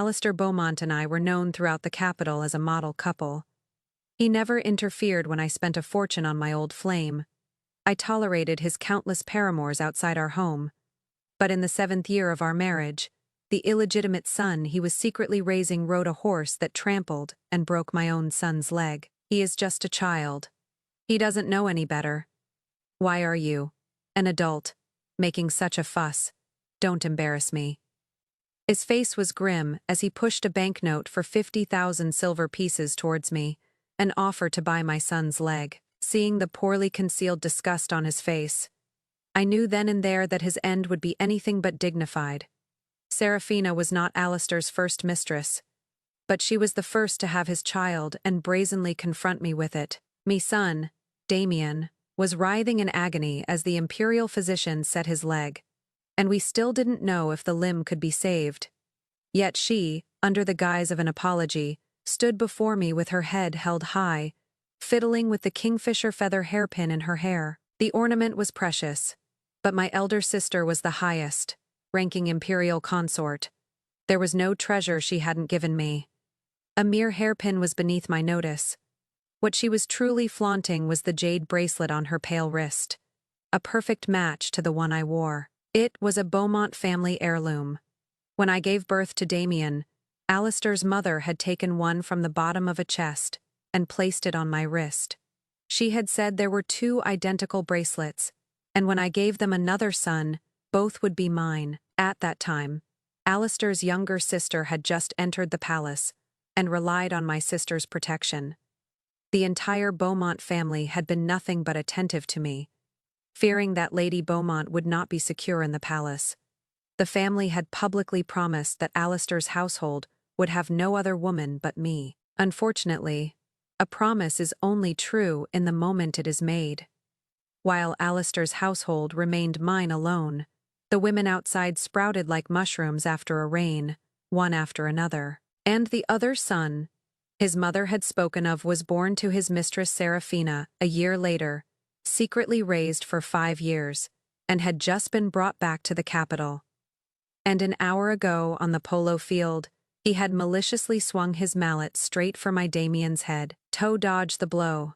Alistair Beaumont and I were known throughout the capital as a model couple. He never interfered when I spent a fortune on my old flame. I tolerated his countless paramours outside our home. But in the 7th year of our marriage, the illegitimate son he was secretly raising rode a horse that trampled and broke my own son's leg. He is just a child. He doesn't know any better. Why are you, an adult, making such a fuss? Don't embarrass me. His face was grim as he pushed a banknote for 50,000 silver pieces towards me, an offer to buy my son's leg. Seeing the poorly concealed disgust on his face, I knew then and there that his end would be anything but dignified. Seraphina was not Alistair's first mistress, but she was the first to have his child and brazenly confront me with it. Me son, Damien, was writhing in agony as the imperial physician set his leg, and we still didn't know if the limb could be saved. Yet she, under the guise of an apology, stood before me with her head held high, fiddling with the kingfisher feather hairpin in her hair. The ornament was precious, but my elder sister was the highest, ranking imperial consort. There was no treasure she hadn't given me. A mere hairpin was beneath my notice. What she was truly flaunting was the jade bracelet on her pale wrist, a perfect match to the one I wore. It was a Beaumont family heirloom. When I gave birth to Damien, Alistair's mother had taken one from the bottom of a chest and placed it on my wrist. She had said there were 2 identical bracelets, and when I gave them another son, both would be mine. At that time, Alistair's younger sister had just entered the palace and relied on my sister's protection. The entire Beaumont family had been nothing but attentive to me. Fearing that Lady Beaumont would not be secure in the palace, the family had publicly promised that Alistair's household would have no other woman but me. Unfortunately, a promise is only true in the moment it is made. While Alistair's household remained mine alone, the women outside sprouted like mushrooms after a rain, one after another. And the other son his mother had spoken of was born to his mistress Seraphina a year later, secretly raised for 5 years, and had just been brought back to the capital. And an hour ago on the polo field, he had maliciously swung his mallet straight for my Damien's head. Toe dodged the blow.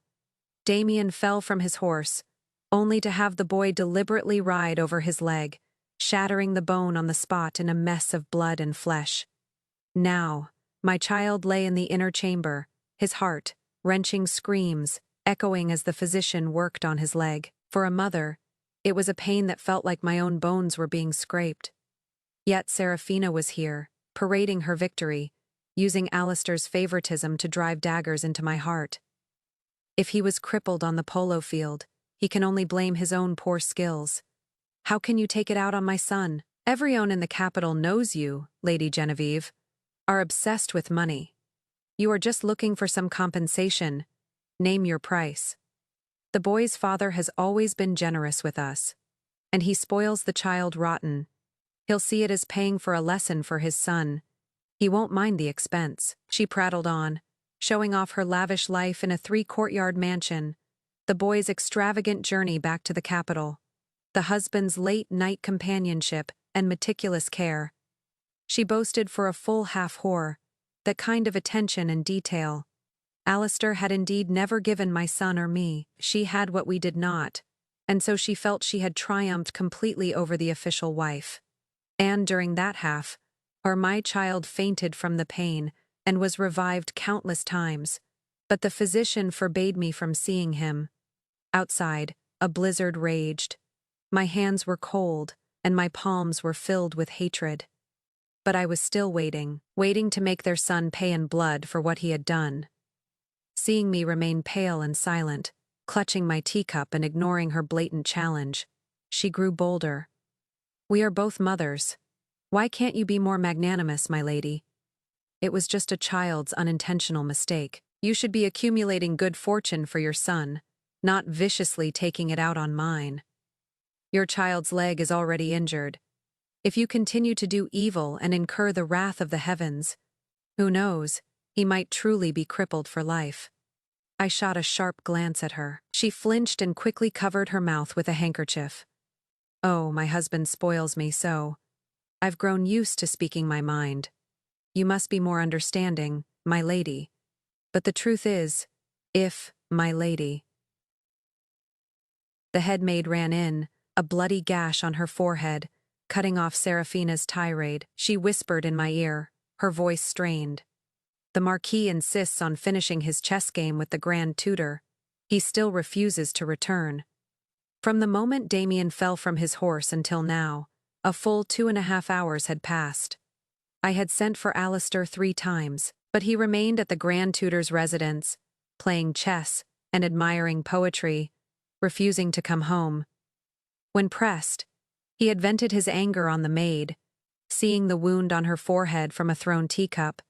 Damien fell from his horse, only to have the boy deliberately ride over his leg, shattering the bone on the spot in a mess of blood and flesh. Now, my child lay in the inner chamber, his heart, wrenching screams, echoing as the physician worked on his leg. For a mother, it was a pain that felt like my own bones were being scraped. Yet Seraphina was here, parading her victory, using Alistair's favoritism to drive daggers into my heart. If he was crippled on the polo field, he can only blame his own poor skills. How can you take it out on my son? Everyone in the capital knows you, Lady Genevieve, are obsessed with money. You are just looking for some compensation. Name your price. The boy's father has always been generous with us, and he spoils the child rotten. He'll see it as paying for a lesson for his son. He won't mind the expense. She prattled on, showing off her lavish life in a 3-courtyard mansion, the boy's extravagant journey back to the capital, the husband's late-night companionship and meticulous care. She boasted for a full half-whore, that kind of attention and detail. Alistair had indeed never given my son or me. She had what we did not, and so she felt she had triumphed completely over the official wife. And during that half, my child fainted from the pain and was revived countless times, but the physician forbade me from seeing him. Outside, a blizzard raged. My hands were cold, and my palms were filled with hatred. But I was still waiting to make their son pay in blood for what he had done. Seeing me remain pale and silent, clutching my teacup and ignoring her blatant challenge, she grew bolder. We are both mothers. Why can't you be more magnanimous, my lady? It was just a child's unintentional mistake. You should be accumulating good fortune for your son, not viciously taking it out on mine. Your child's leg is already injured. If you continue to do evil and incur the wrath of the heavens, who knows, he might truly be crippled for life. I shot a sharp glance at her. She flinched and quickly covered her mouth with a handkerchief. Oh, my husband spoils me so. I've grown used to speaking my mind. You must be more understanding, my lady. But the truth is, if, my lady. The head maid ran in, a bloody gash on her forehead, cutting off Serafina's tirade. She whispered in my ear, her voice strained. The marquis insists on finishing his chess game with the grand tutor. He still refuses to return. From the moment Damien fell from his horse until now, a full 2.5 hours had passed. I had sent for Alistair 3 times, but he remained at the grand tutor's residence, playing chess and admiring poetry, refusing to come home. When pressed, he had vented his anger on the maid, seeing the wound on her forehead from a thrown teacup.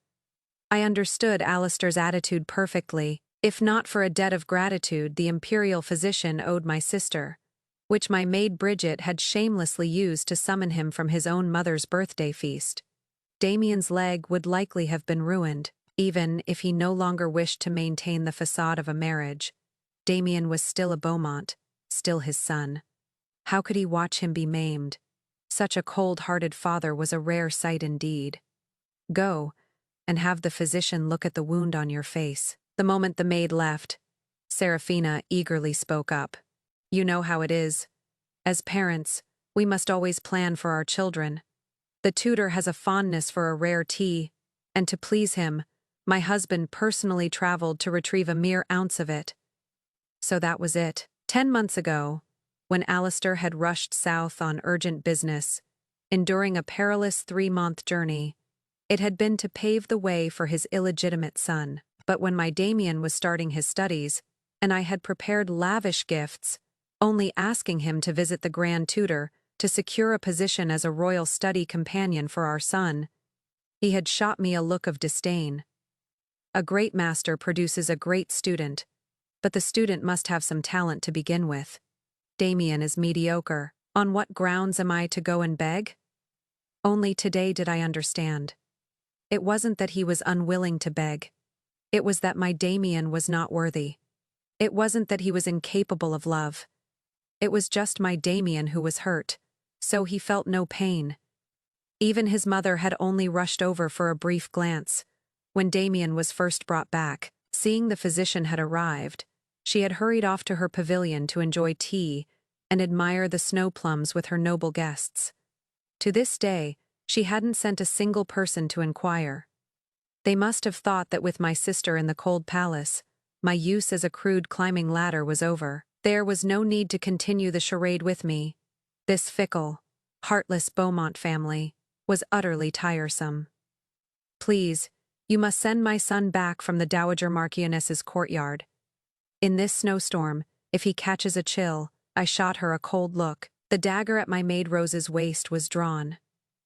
I understood Alistair's attitude perfectly. If not for a debt of gratitude the imperial physician owed my sister, which my maid Bridget had shamelessly used to summon him from his own mother's birthday feast, Damien's leg would likely have been ruined. Even if he no longer wished to maintain the facade of a marriage, Damien was still a Beaumont, still his son. How could he watch him be maimed? Such a cold-hearted father was a rare sight indeed. Go, and have the physician look at the wound on your face. The moment the maid left, Serafina eagerly spoke up. You know how it is. As parents, we must always plan for our children. The tutor has a fondness for a rare tea, and to please him, my husband personally traveled to retrieve a mere ounce of it. So that was it. 10 months ago, when Alistair had rushed south on urgent business, enduring a perilous 3-month journey, it had been to pave the way for his illegitimate son. But when my Damien was starting his studies, and I had prepared lavish gifts, only asking him to visit the grand tutor to secure a position as a royal study companion for our son, he had shot me a look of disdain. A great master produces a great student, but the student must have some talent to begin with. Damien is mediocre. On what grounds am I to go and beg? Only today did I understand. It wasn't that he was unwilling to beg. It was that my Damien was not worthy. It wasn't that he was incapable of love. It was just my Damien who was hurt, so he felt no pain. Even his mother had only rushed over for a brief glance. When Damien was first brought back, seeing the physician had arrived, she had hurried off to her pavilion to enjoy tea and admire the snow plums with her noble guests. To this day, she hadn't sent a single person to inquire. They must have thought that with my sister in the cold palace, my use as a crude climbing ladder was over. There was no need to continue the charade with me. This fickle, heartless Beaumont family was utterly tiresome. Please, you must send my son back from the Dowager Marchioness's courtyard. In this snowstorm, if he catches a chill, I shot her a cold look. The dagger at my maid Rose's waist was drawn.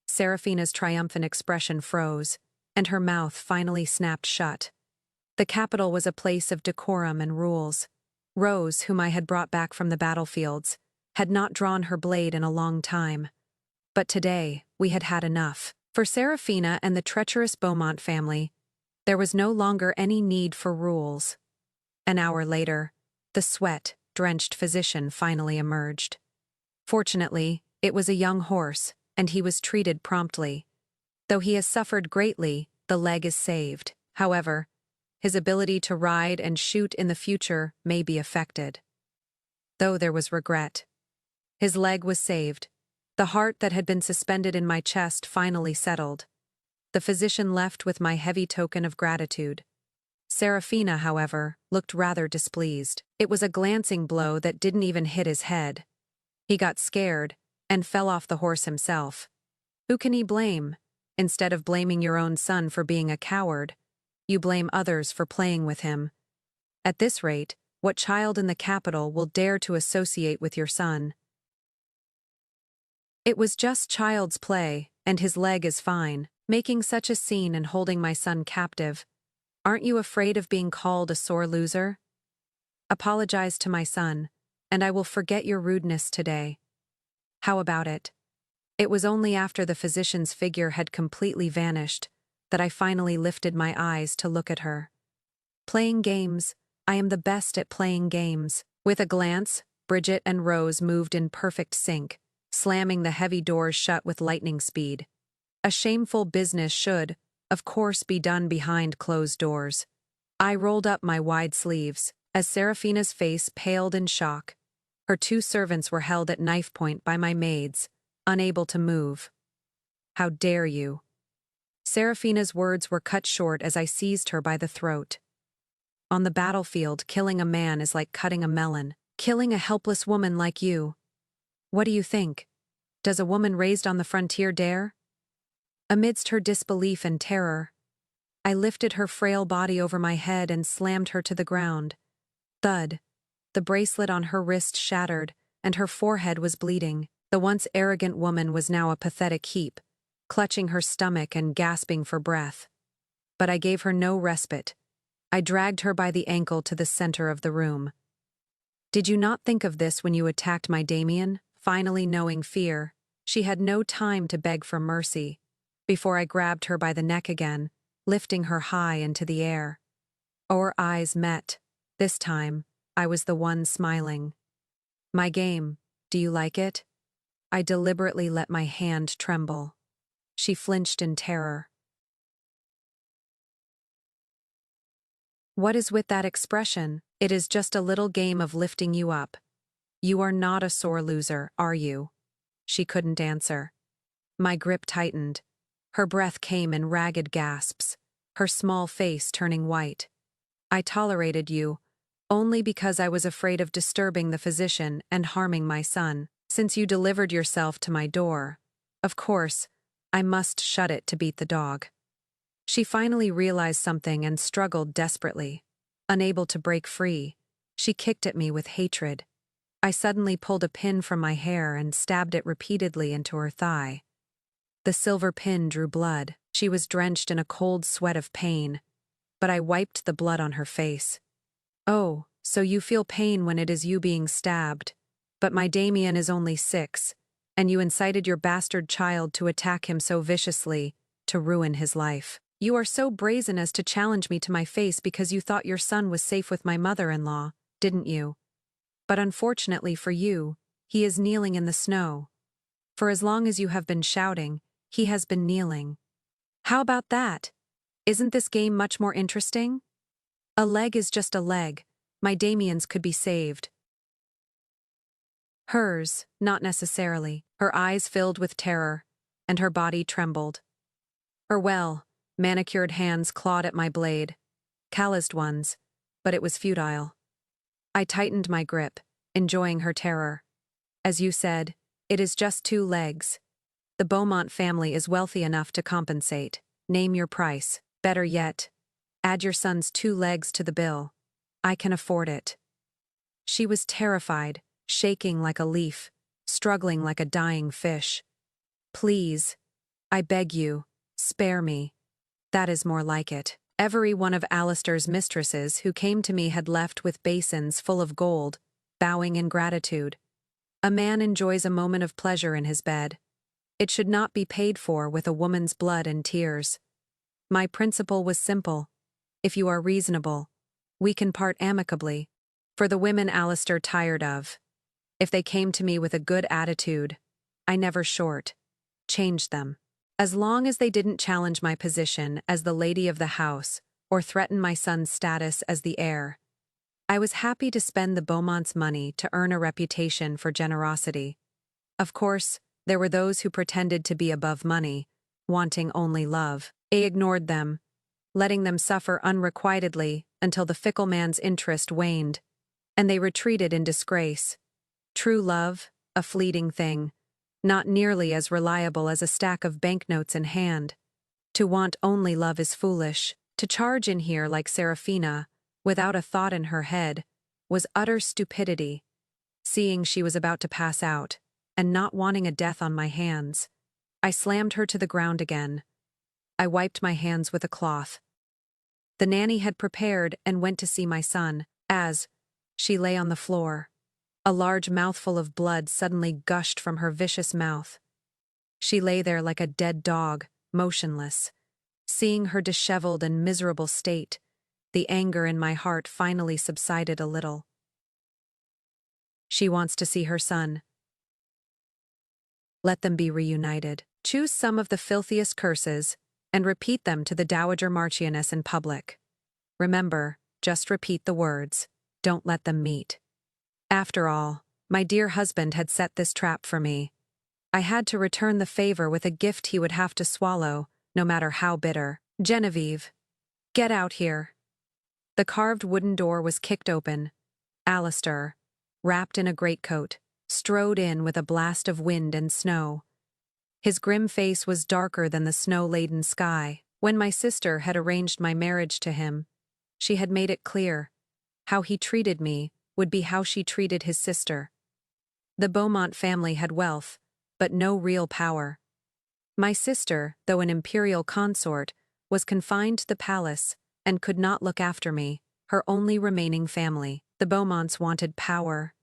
Serafina's triumphant expression froze, and her mouth finally snapped shut. The capital was a place of decorum and rules. Rose, whom I had brought back from the battlefields, had not drawn her blade in a long time. But today, we had had enough. For Serafina and the treacherous Beaumont family, there was no longer any need for rules. An hour later, the sweat-drenched physician finally emerged. Fortunately, it was a young horse, and he was treated promptly. Though he has suffered greatly, the leg is saved. However, his ability to ride and shoot in the future may be affected. Though there was regret. His leg was saved. The heart that had been suspended in my chest finally settled. The physician left with my heavy token of gratitude. Serafina, however, looked rather displeased. It was a glancing blow that didn't even hit his head. He got scared and fell off the horse himself. Who can he blame? Instead of blaming your own son for being a coward, you blame others for playing with him. At this rate, what child in the capital will dare to associate with your son? It was just child's play, and his leg is fine. Making such a scene and holding my son captive. Aren't you afraid of being called a sore loser? Apologize to my son, and I will forget your rudeness today. How about it? It was only after the physician's figure had completely vanished that I finally lifted my eyes to look at her. Playing games. I am the best at playing games. With a glance, Bridget and Rose moved in perfect sync, slamming the heavy doors shut with lightning speed. A shameful business should, of course be done behind closed doors. I rolled up my wide sleeves, as Seraphina's face paled in shock. Her two servants were held at knife point by my maids, unable to move. "How dare you?" Seraphina's words were cut short as I seized her by the throat. "On the battlefield, killing a man is like cutting a melon. Killing a helpless woman like you. What do you think? Does a woman raised on the frontier dare?" Amidst her disbelief and terror, I lifted her frail body over my head and slammed her to the ground. Thud. The bracelet on her wrist shattered, and her forehead was bleeding. The once arrogant woman was now a pathetic heap, clutching her stomach and gasping for breath. But I gave her no respite. I dragged her by the ankle to the center of the room. "Did you not think of this when you attacked my Damien?" Finally knowing fear, she had no time to beg for mercy, before I grabbed her by the neck again, lifting her high into the air. Our eyes met. This time, I was the one smiling. "My game, do you like it?" I deliberately let my hand tremble. She flinched in terror. "What is with that expression? It is just a little game of lifting you up. You are not a sore loser, are you?" She couldn't answer. My grip tightened. Her breath came in ragged gasps, her small face turning white. "I tolerated you, only because I was afraid of disturbing the physician and harming my son. Since you delivered yourself to my door, of course, I must shut it to beat the dog." She finally realized something and struggled desperately. Unable to break free, she kicked at me with hatred. I suddenly pulled a pin from my hair and stabbed it repeatedly into her thigh. The silver pin drew blood. She was drenched in a cold sweat of pain, but I wiped the blood on her face. "Oh, so you feel pain when it is you being stabbed. But my Damien is only 6, and you incited your bastard child to attack him so viciously, to ruin his life. You are so brazen as to challenge me to my face because you thought your son was safe with my mother-in-law, didn't you? But unfortunately for you, he is kneeling in the snow. For as long as you have been shouting, he has been kneeling. How about that? Isn't this game much more interesting? A leg is just a leg. My Damien's could be saved. Hers, not necessarily." Her eyes filled with terror, and her body trembled. Her manicured hands clawed at my blade. Calloused ones, but it was futile. I tightened my grip, enjoying her terror. "As you said, it is just 2 legs. The Beaumont family is wealthy enough to compensate. Name your price. Better yet, add your son's 2 legs to the bill. I can afford it." She was terrified, shaking like a leaf, struggling like a dying fish. "Please, I beg you, spare me. That is more like it." Every one of Alistair's mistresses who came to me had left with basins full of gold, bowing in gratitude. A man enjoys a moment of pleasure in his bed. It should not be paid for with a woman's blood and tears. My principle was simple. If you are reasonable, we can part amicably. For the women Alistair tired of, if they came to me with a good attitude, I never changed them. As long as they didn't challenge my position as the lady of the house or threaten my son's status as the heir, I was happy to spend the Beaumont's money to earn a reputation for generosity. Of course, there were those who pretended to be above money, wanting only love. I ignored them, letting them suffer unrequitedly until the fickle man's interest waned, and they retreated in disgrace. True love, a fleeting thing, not nearly as reliable as a stack of banknotes in hand. To want only love is foolish. To charge in here like Seraphina, without a thought in her head, was utter stupidity. Seeing she was about to pass out, and not wanting a death on my hands, I slammed her to the ground again. I wiped my hands with a cloth. The nanny had prepared and went to see my son. As she lay on the floor, a large mouthful of blood suddenly gushed from her vicious mouth. She lay there like a dead dog, motionless. Seeing her disheveled and miserable state, the anger in my heart finally subsided a little. She wants to see her son. Let them be reunited. Choose some of the filthiest curses, and repeat them to the Dowager Marchioness in public. Remember, just repeat the words. Don't let them meet. After all, my dear husband had set this trap for me. I had to return the favor with a gift he would have to swallow, no matter how bitter. Genevieve, get out here. The carved wooden door was kicked open. Alistair, wrapped in a greatcoat, strode in with a blast of wind and snow. His grim face was darker than the snow-laden sky. When my sister had arranged my marriage to him, she had made it clear, how he treated me would be how she treated his sister. The Beaumont family had wealth, but no real power. My sister, though an imperial consort, was confined to the palace and could not look after me, her only remaining family. The Beaumonts wanted power.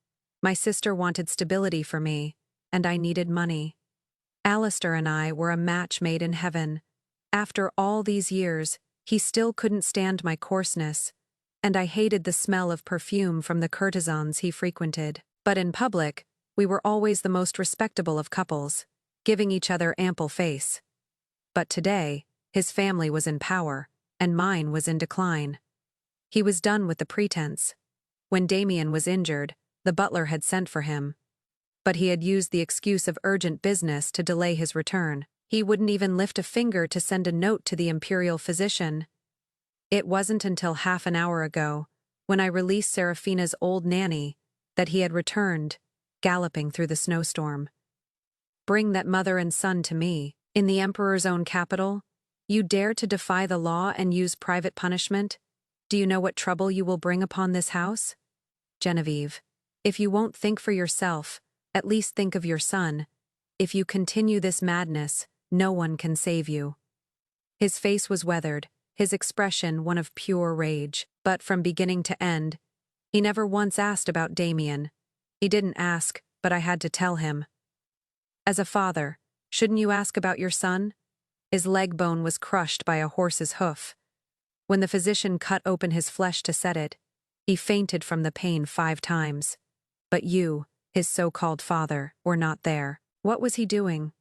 My sister wanted stability for me, and I needed money. Alistair and I were a match made in heaven. After all these years, he still couldn't stand my coarseness, and I hated the smell of perfume from the courtesans he frequented. But in public, we were always the most respectable of couples, giving each other ample face. But today, his family was in power, and mine was in decline. He was done with the pretense. When Damien was injured, the butler had sent for him. But he had used the excuse of urgent business to delay his return. He wouldn't even lift a finger to send a note to the imperial physician. It wasn't until half an hour ago, when I released Seraphina's old nanny, that he had returned, galloping through the snowstorm. Bring that mother and son to me. In the Emperor's own capital? You dare to defy the law and use private punishment? Do you know what trouble you will bring upon this house? Genevieve, if you won't think for yourself, at least think of your son. If you continue this madness, no one can save you. His face was weathered, his expression one of pure rage, but from beginning to end, he never once asked about Damien. He didn't ask, but I had to tell him. As a father, shouldn't you ask about your son? His leg bone was crushed by a horse's hoof. When the physician cut open his flesh to set it, he fainted from the pain 5 times. But you, his so-called father, were not there. What was he doing?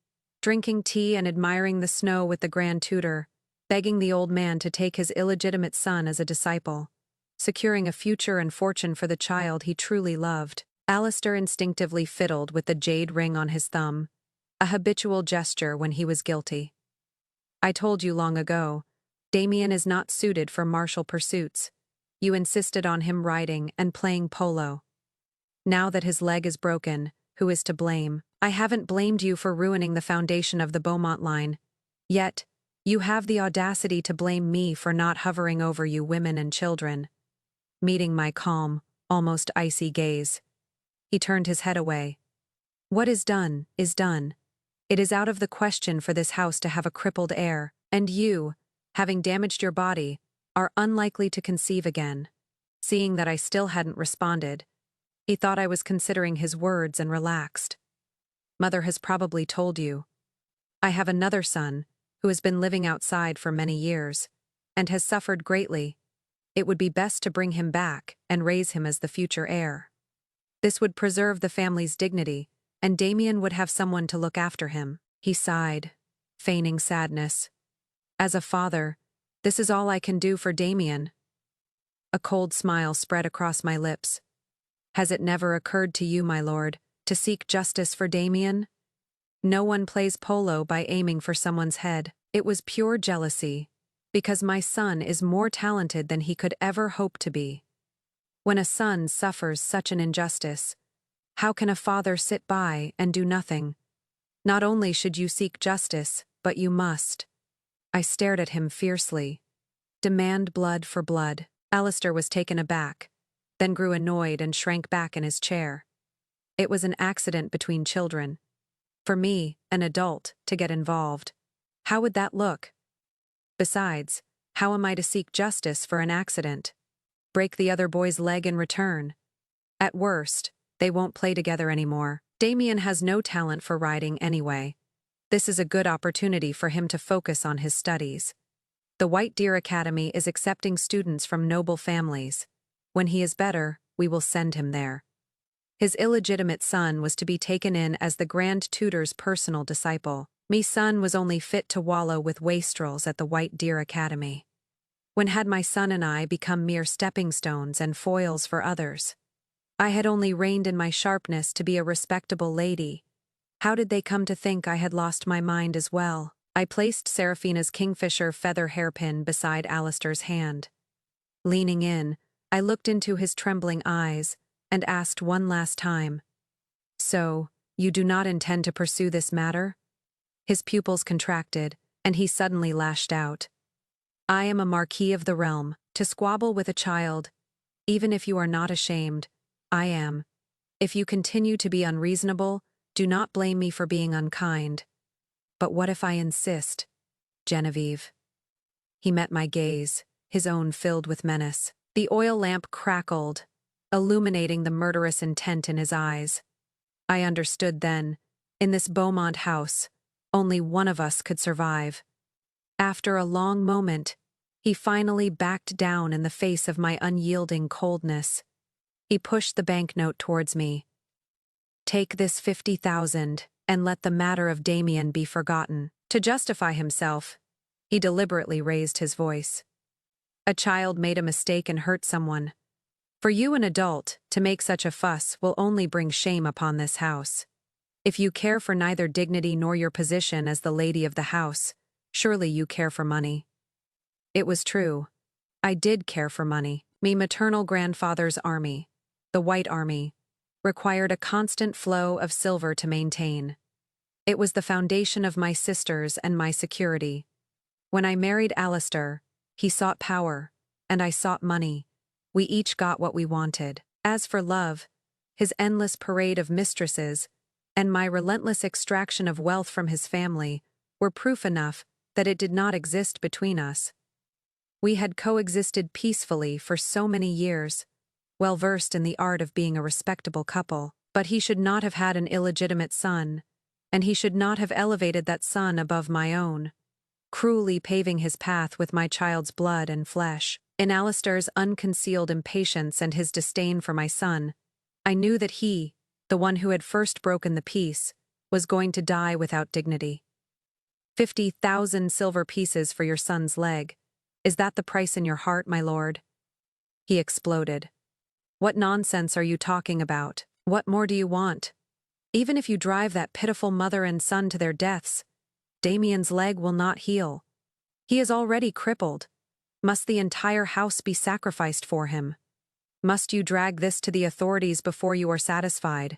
Drinking tea and admiring the snow with the Grand Tutor, begging the old man to take his illegitimate son as a disciple, securing a future and fortune for the child he truly loved. Alistair instinctively fiddled with the jade ring on his thumb, a habitual gesture when he was guilty. I told you long ago, Damien is not suited for martial pursuits. You insisted on him riding and playing polo. Now that his leg is broken, who is to blame? I haven't blamed you for ruining the foundation of the Beaumont line. Yet, you have the audacity to blame me for not hovering over you women and children. Meeting my calm, almost icy gaze, he turned his head away. What is done, is done. It is out of the question for this house to have a crippled heir, and you, having damaged your body, are unlikely to conceive again. Seeing that I still hadn't responded, he thought I was considering his words and relaxed. Mother has probably told you. I have another son, who has been living outside for many years, and has suffered greatly. It would be best to bring him back and raise him as the future heir. This would preserve the family's dignity, and Damien would have someone to look after him. He sighed, feigning sadness. As a father, this is all I can do for Damien. A cold smile spread across my lips. Has it never occurred to you, my lord, to seek justice for Damien? No one plays polo by aiming for someone's head. It was pure jealousy, because my son is more talented than he could ever hope to be. When a son suffers such an injustice, how can a father sit by and do nothing? Not only should you seek justice, but you must. I stared at him fiercely. Demand blood for blood. Alistair was taken aback, then grew annoyed and shrank back in his chair. It was an accident between children. For me, an adult, to get involved. How would that look? Besides, how am I to seek justice for an accident? Break the other boy's leg in return. At worst, they won't play together anymore. Damien has no talent for riding anyway. This is a good opportunity for him to focus on his studies. The White Deer Academy is accepting students from noble families. When he is better, we will send him there. His illegitimate son was to be taken in as the Grand Tutor's personal disciple. Me son was only fit to wallow with wastrels at the White Deer Academy. When had my son and I become mere stepping stones and foils for others? I had only reined in my sharpness to be a respectable lady. How did they come to think I had lost my mind as well? I placed Seraphina's kingfisher feather hairpin beside Alistair's hand. Leaning in, I looked into his trembling eyes and asked one last time, "So, you do not intend to pursue this matter?" His pupils contracted, and he suddenly lashed out. "I am a marquis of the realm. To squabble with a child, even if you are not ashamed, I am. If you continue to be unreasonable, do not blame me for being unkind. But what if I insist, Genevieve?" He met my gaze, his own filled with menace. The oil lamp crackled, illuminating the murderous intent in his eyes. I understood then, in this Beaumont house, only one of us could survive. After a long moment, he finally backed down in the face of my unyielding coldness. He pushed the banknote towards me. "Take this 50,000 and let the matter of Damien be forgotten." To justify himself, he deliberately raised his voice. "A child made a mistake and hurt someone. For you, an adult, to make such a fuss will only bring shame upon this house. If you care for neither dignity nor your position as the lady of the house, surely you care for money." It was true. I did care for money. Me maternal grandfather's army, the White Army, required a constant flow of silver to maintain. It was the foundation of my sisters and my security. When I married Alistair, he sought power, and I sought money. We each got what we wanted. As for love, his endless parade of mistresses, and my relentless extraction of wealth from his family, were proof enough that it did not exist between us. We had coexisted peacefully for so many years, well versed in the art of being a respectable couple. But he should not have had an illegitimate son, and he should not have elevated that son above my own, cruelly paving his path with my child's blood and flesh. In Alistair's unconcealed impatience and his disdain for my son, I knew that he, the one who had first broken the peace, was going to die without dignity. 50,000 silver pieces for your son's leg. Is that the price in your heart, my lord? He exploded. What nonsense are you talking about? What more do you want? Even if you drive that pitiful mother and son to their deaths, Damien's leg will not heal. He is already crippled. Must the entire house be sacrificed for him? Must you drag this to the authorities before you are satisfied?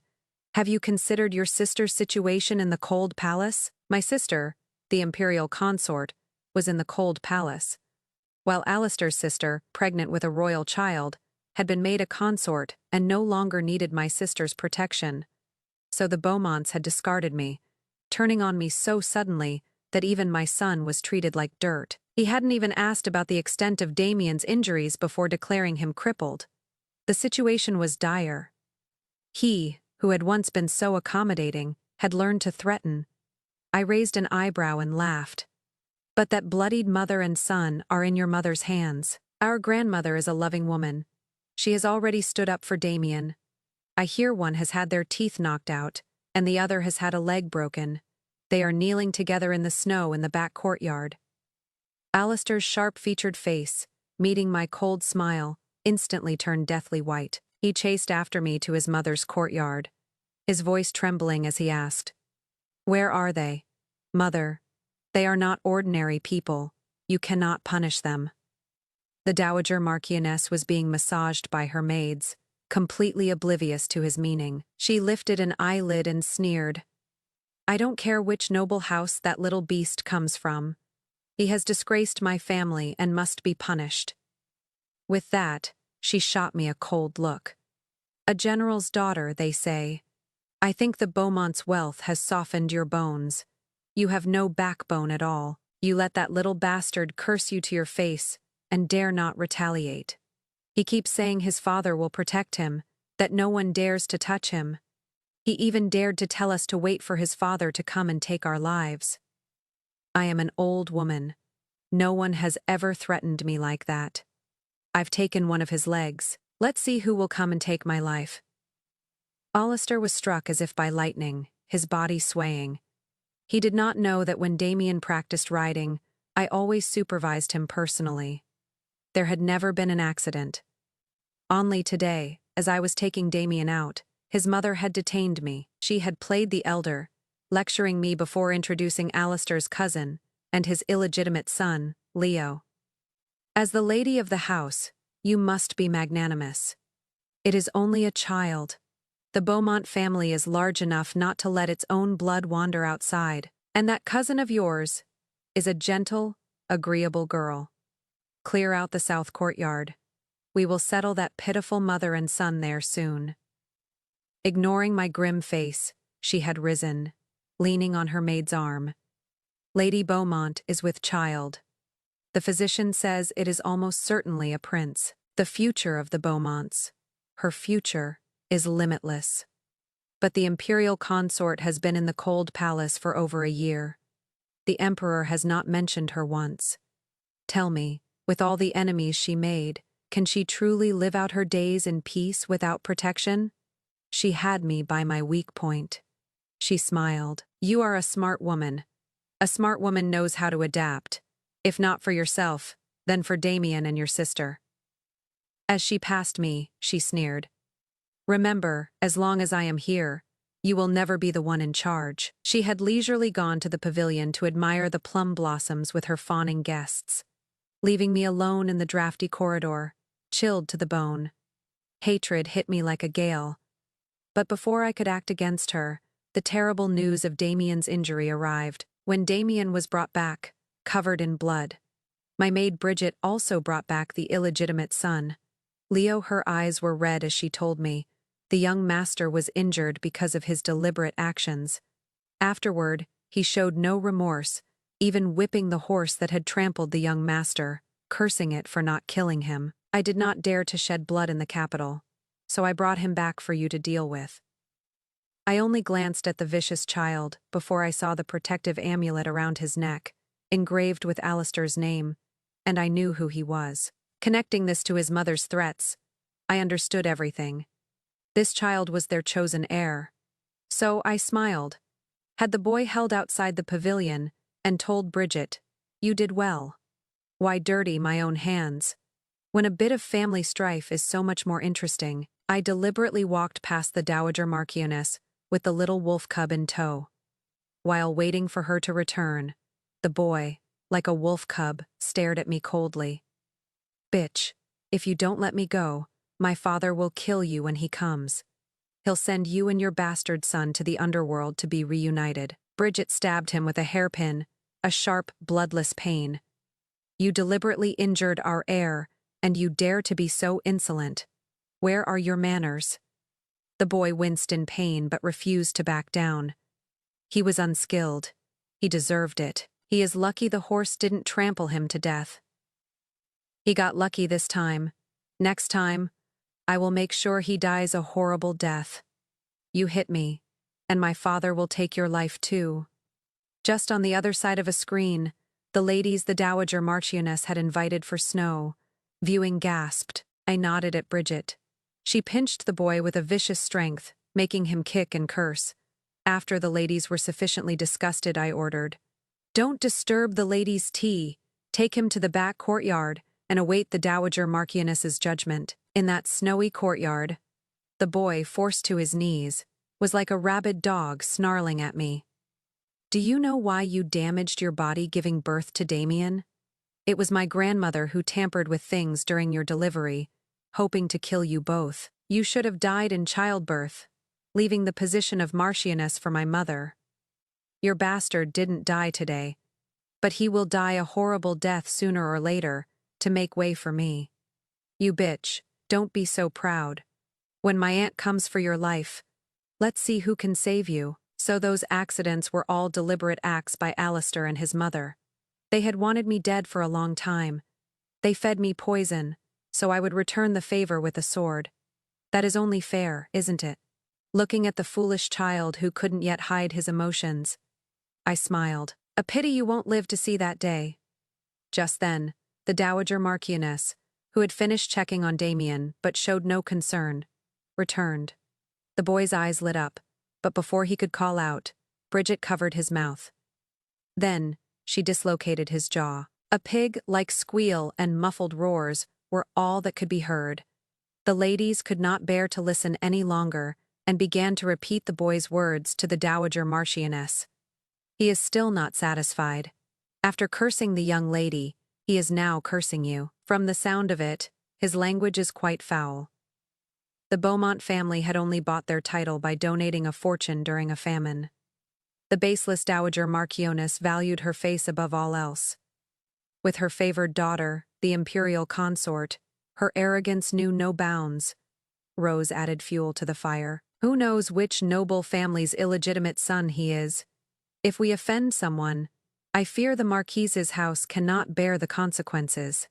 Have you considered your sister's situation in the cold palace? My sister, the imperial consort, was in the cold palace, while Alistair's sister, pregnant with a royal child, had been made a consort and no longer needed my sister's protection. So the Beaumonts had discarded me, turning on me so suddenly that even my son was treated like dirt. He hadn't even asked about the extent of Damien's injuries before declaring him crippled. The situation was dire. He, who had once been so accommodating, had learned to threaten. I raised an eyebrow and laughed. But that bloodied mother and son are in your mother's hands. Our grandmother is a loving woman. She has already stood up for Damien. I hear one has had their teeth knocked out, and the other has had a leg broken. They are kneeling together in the snow in the back courtyard. Alistair's sharp-featured face, meeting my cold smile, instantly turned deathly white. He chased after me to his mother's courtyard, his voice trembling as he asked, "Where are they? Mother, they are not ordinary people. You cannot punish them." The Dowager Marchioness was being massaged by her maids, completely oblivious to his meaning. She lifted an eyelid and sneered. "I don't care which noble house that little beast comes from. He has disgraced my family and must be punished." With that, she shot me a cold look. "A general's daughter, they say. I think the Beaumont's wealth has softened your bones. You have no backbone at all. You let that little bastard curse you to your face and dare not retaliate. He keeps saying his father will protect him, that no one dares to touch him. He even dared to tell us to wait for his father to come and take our lives. I am an old woman. No one has ever threatened me like that. I've taken one of his legs. Let's see who will come and take my life." Alistair was struck as if by lightning, his body swaying. He did not know that when Damien practiced riding, I always supervised him personally. There had never been an accident. Only today, as I was taking Damien out, his mother had detained me. She had played the elder, lecturing me before introducing Alistair's cousin and his illegitimate son, Leo. As the lady of the house, you must be magnanimous. It is only a child. The Beaumont family is large enough not to let its own blood wander outside, and that cousin of yours is a gentle, agreeable girl. Clear out the south courtyard. We will settle that pitiful mother and son there soon. Ignoring my grim face, she had risen, leaning on her maid's arm. Lady Beaumont is with child. The physician says it is almost certainly a prince. The future of the Beaumonts, her future, is limitless. But the imperial consort has been in the cold palace for over a year. The emperor has not mentioned her once. Tell me, with all the enemies she made, can she truly live out her days in peace without protection? She had me by my weak point. She smiled. You are a smart woman. A smart woman knows how to adapt. If not for yourself, then for Damien and your sister. As she passed me, she sneered. Remember, as long as I am here, you will never be the one in charge. She had leisurely gone to the pavilion to admire the plum blossoms with her fawning guests, leaving me alone in the drafty corridor, chilled to the bone. Hatred hit me like a gale. But before I could act against her, the terrible news of Damien's injury arrived. When Damien was brought back, covered in blood, my maid Bridget also brought back the illegitimate son. Leo, her eyes were red as she told me. The young master was injured because of his deliberate actions. Afterward, he showed no remorse, even whipping the horse that had trampled the young master, cursing it for not killing him. I did not dare to shed blood in the capital, so I brought him back for you to deal with. I only glanced at the vicious child before I saw the protective amulet around his neck, engraved with Alistair's name, and I knew who he was. Connecting this to his mother's threats, I understood everything. This child was their chosen heir. So I smiled. Had the boy held outside the pavilion and told Bridget, "You did well. Why dirty my own hands?" When a bit of family strife is so much more interesting, I deliberately walked past the Dowager Marchioness with the little wolf cub in tow. While waiting for her to return, the boy, like a wolf cub, stared at me coldly. Bitch, if you don't let me go, my father will kill you when he comes. He'll send you and your bastard son to the underworld to be reunited. Bridget stabbed him with a hairpin, a sharp, bloodless pain. You deliberately injured our heir, and you dare to be so insolent. Where are your manners? The boy winced in pain but refused to back down. He was unskilled. He deserved it. He is lucky the horse didn't trample him to death. He got lucky this time. Next time, I will make sure he dies a horrible death. You hit me, and my father will take your life too. Just on the other side of a screen, the ladies the Dowager Marchioness had invited for snow. Viewing gasped. I nodded at Bridget. She pinched the boy with a vicious strength, making him kick and curse. After the ladies were sufficiently disgusted, I ordered, "Don't disturb the ladies' tea. Take him to the back courtyard and await the Dowager Marchioness's judgment." In that snowy courtyard, the boy, forced to his knees, was like a rabid dog snarling at me. Do you know why you damaged your body giving birth to Damien? It was my grandmother who tampered with things during your delivery, hoping to kill you both. You should have died in childbirth, leaving the position of Marchioness for my mother. Your bastard didn't die today, but he will die a horrible death sooner or later to make way for me. You bitch, don't be so proud. When my aunt comes for your life, let's see who can save you. So those accidents were all deliberate acts by Alistair and his mother. They had wanted me dead for a long time. They fed me poison, so I would return the favor with a sword. That is only fair, isn't it? Looking at the foolish child who couldn't yet hide his emotions, I smiled. A pity you won't live to see that day. Just then, the Dowager Marchioness, who had finished checking on Damien but showed no concern, returned. The boy's eyes lit up, but before he could call out, Bridget covered his mouth. Then, she dislocated his jaw. A pig-like squeal and muffled roars were all that could be heard. The ladies could not bear to listen any longer and began to repeat the boy's words to the Dowager Marchioness. He is still not satisfied. After cursing the young lady, he is now cursing you. From the sound of it, his language is quite foul. The Beaumont family had only bought their title by donating a fortune during a famine. The baseless Dowager Marchioness valued her face above all else. With her favored daughter, the imperial consort, her arrogance knew no bounds. Rose added fuel to the fire. Who knows which noble family's illegitimate son he is? If we offend someone, I fear the Marquis's house cannot bear the consequences.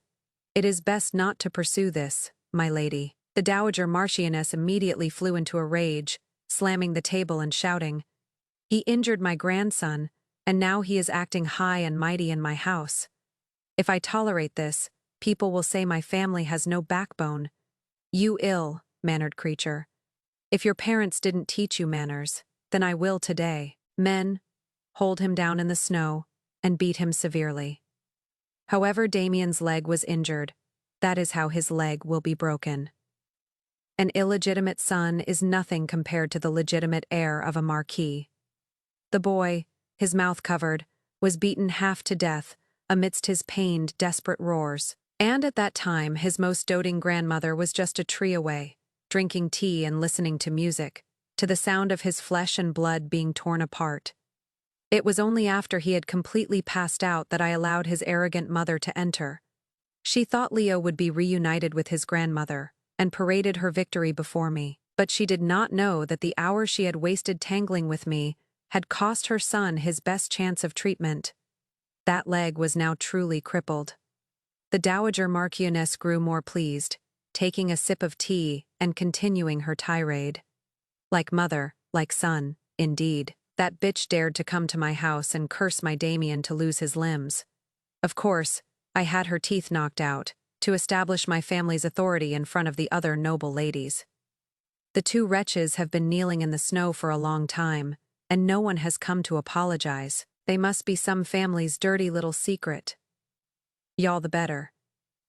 It is best not to pursue this, my lady. The Dowager Marchioness immediately flew into a rage, slamming the table and shouting, "He injured my grandson, and now he is acting high and mighty in my house. If I tolerate this, people will say my family has no backbone. You ill-mannered creature. If your parents didn't teach you manners, then I will today. Men, hold him down in the snow and beat him severely." However Damien's leg was injured, that is how his leg will be broken. An illegitimate son is nothing compared to the legitimate heir of a marquis. The boy, his mouth covered, was beaten half to death amidst his pained, desperate roars. And at that time his most doting grandmother was just a tree away, drinking tea and listening to music, to the sound of his flesh and blood being torn apart. It was only after he had completely passed out that I allowed his arrogant mother to enter. She thought Leo would be reunited with his grandmother, and paraded her victory before me, but she did not know that the hours she had wasted tangling with me had cost her son his best chance of treatment. That leg was now truly crippled. The Dowager Marchioness grew more pleased, taking a sip of tea and continuing her tirade. Like mother, like son, indeed. That bitch dared to come to my house and curse my Damien to lose his limbs. Of course, I had her teeth knocked out, to establish my family's authority in front of the other noble ladies. The two wretches have been kneeling in the snow for a long time, and no one has come to apologize. They must be some family's dirty little secret. Y'all the better.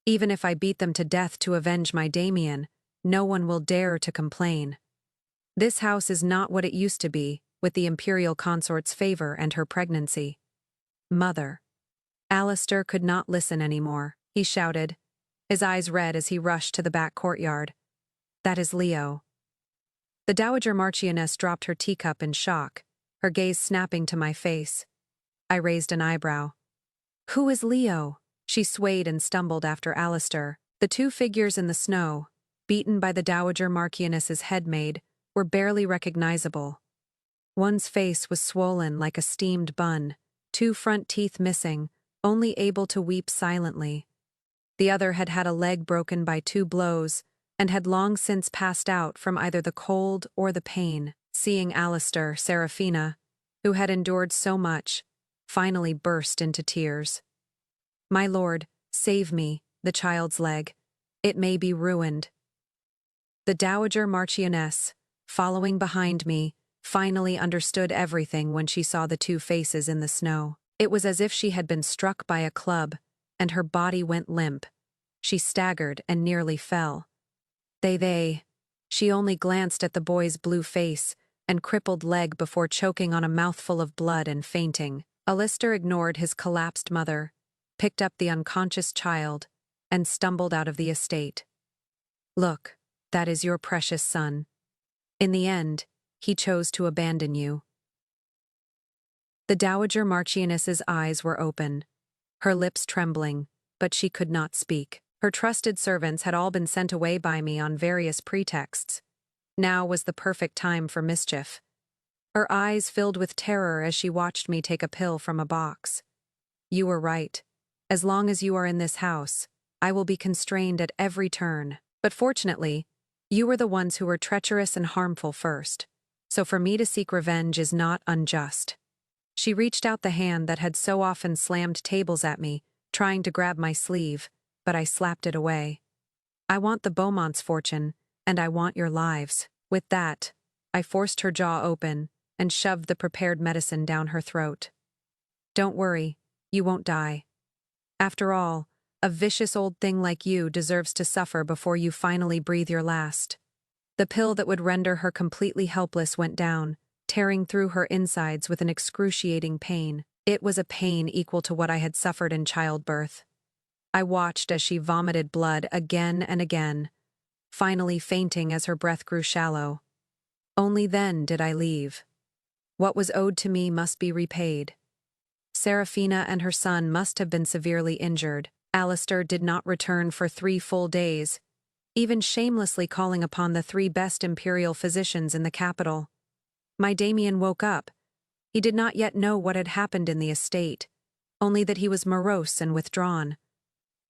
Even if I beat them to death to avenge my Damien, no one will dare to complain. This house is not what it used to be, with the imperial consort's favor and her pregnancy. Mother. Alistair could not listen anymore. He shouted, his eyes red as he rushed to the back courtyard. That is Leo. The Dowager Marchioness dropped her teacup in shock, her gaze snapping to my face. I raised an eyebrow. Who is Leo? She swayed and stumbled after Alistair. The two figures in the snow, beaten by the Dowager Marchioness's headmaid, were barely recognizable. One's face was swollen like a steamed bun, two front teeth missing, only able to weep silently. The other had had a leg broken by 2 blows, and had long since passed out from either the cold or the pain. Seeing Alistair, Seraphina, who had endured so much, finally burst into tears. My lord, save me, the child's leg. It may be ruined. The Dowager Marchioness, following behind me, finally understood everything when she saw the two faces in the snow. It was as if she had been struck by a club, and her body went limp. She staggered and nearly fell. She only glanced at the boy's blue face and crippled leg before choking on a mouthful of blood and fainting. Alistair ignored his collapsed mother, picked up the unconscious child, and stumbled out of the estate. Look, that is your precious son. In the end, he chose to abandon you. The Dowager Marchioness's eyes were open, her lips trembling, but she could not speak. Her trusted servants had all been sent away by me on various pretexts. Now was the perfect time for mischief. Her eyes filled with terror as she watched me take a pill from a box. You were right. As long as you are in this house, I will be constrained at every turn. But fortunately, you were the ones who were treacherous and harmful first, so for me to seek revenge is not unjust. She reached out the hand that had so often slammed tables at me, trying to grab my sleeve, but I slapped it away. I want the Beaumont's fortune, and I want your lives. With that, I forced her jaw open and shoved the prepared medicine down her throat. Don't worry, you won't die. After all, a vicious old thing like you deserves to suffer before you finally breathe your last. The pill that would render her completely helpless went down, tearing through her insides with an excruciating pain. It was a pain equal to what I had suffered in childbirth. I watched as she vomited blood again and again, finally fainting as her breath grew shallow. Only then did I leave. What was owed to me must be repaid. Serafina and her son must have been severely injured. Alistair did not return for 3 full days, even shamelessly calling upon the 3 best imperial physicians in the capital. My Damien woke up. He did not yet know what had happened in the estate, only that he was morose and withdrawn.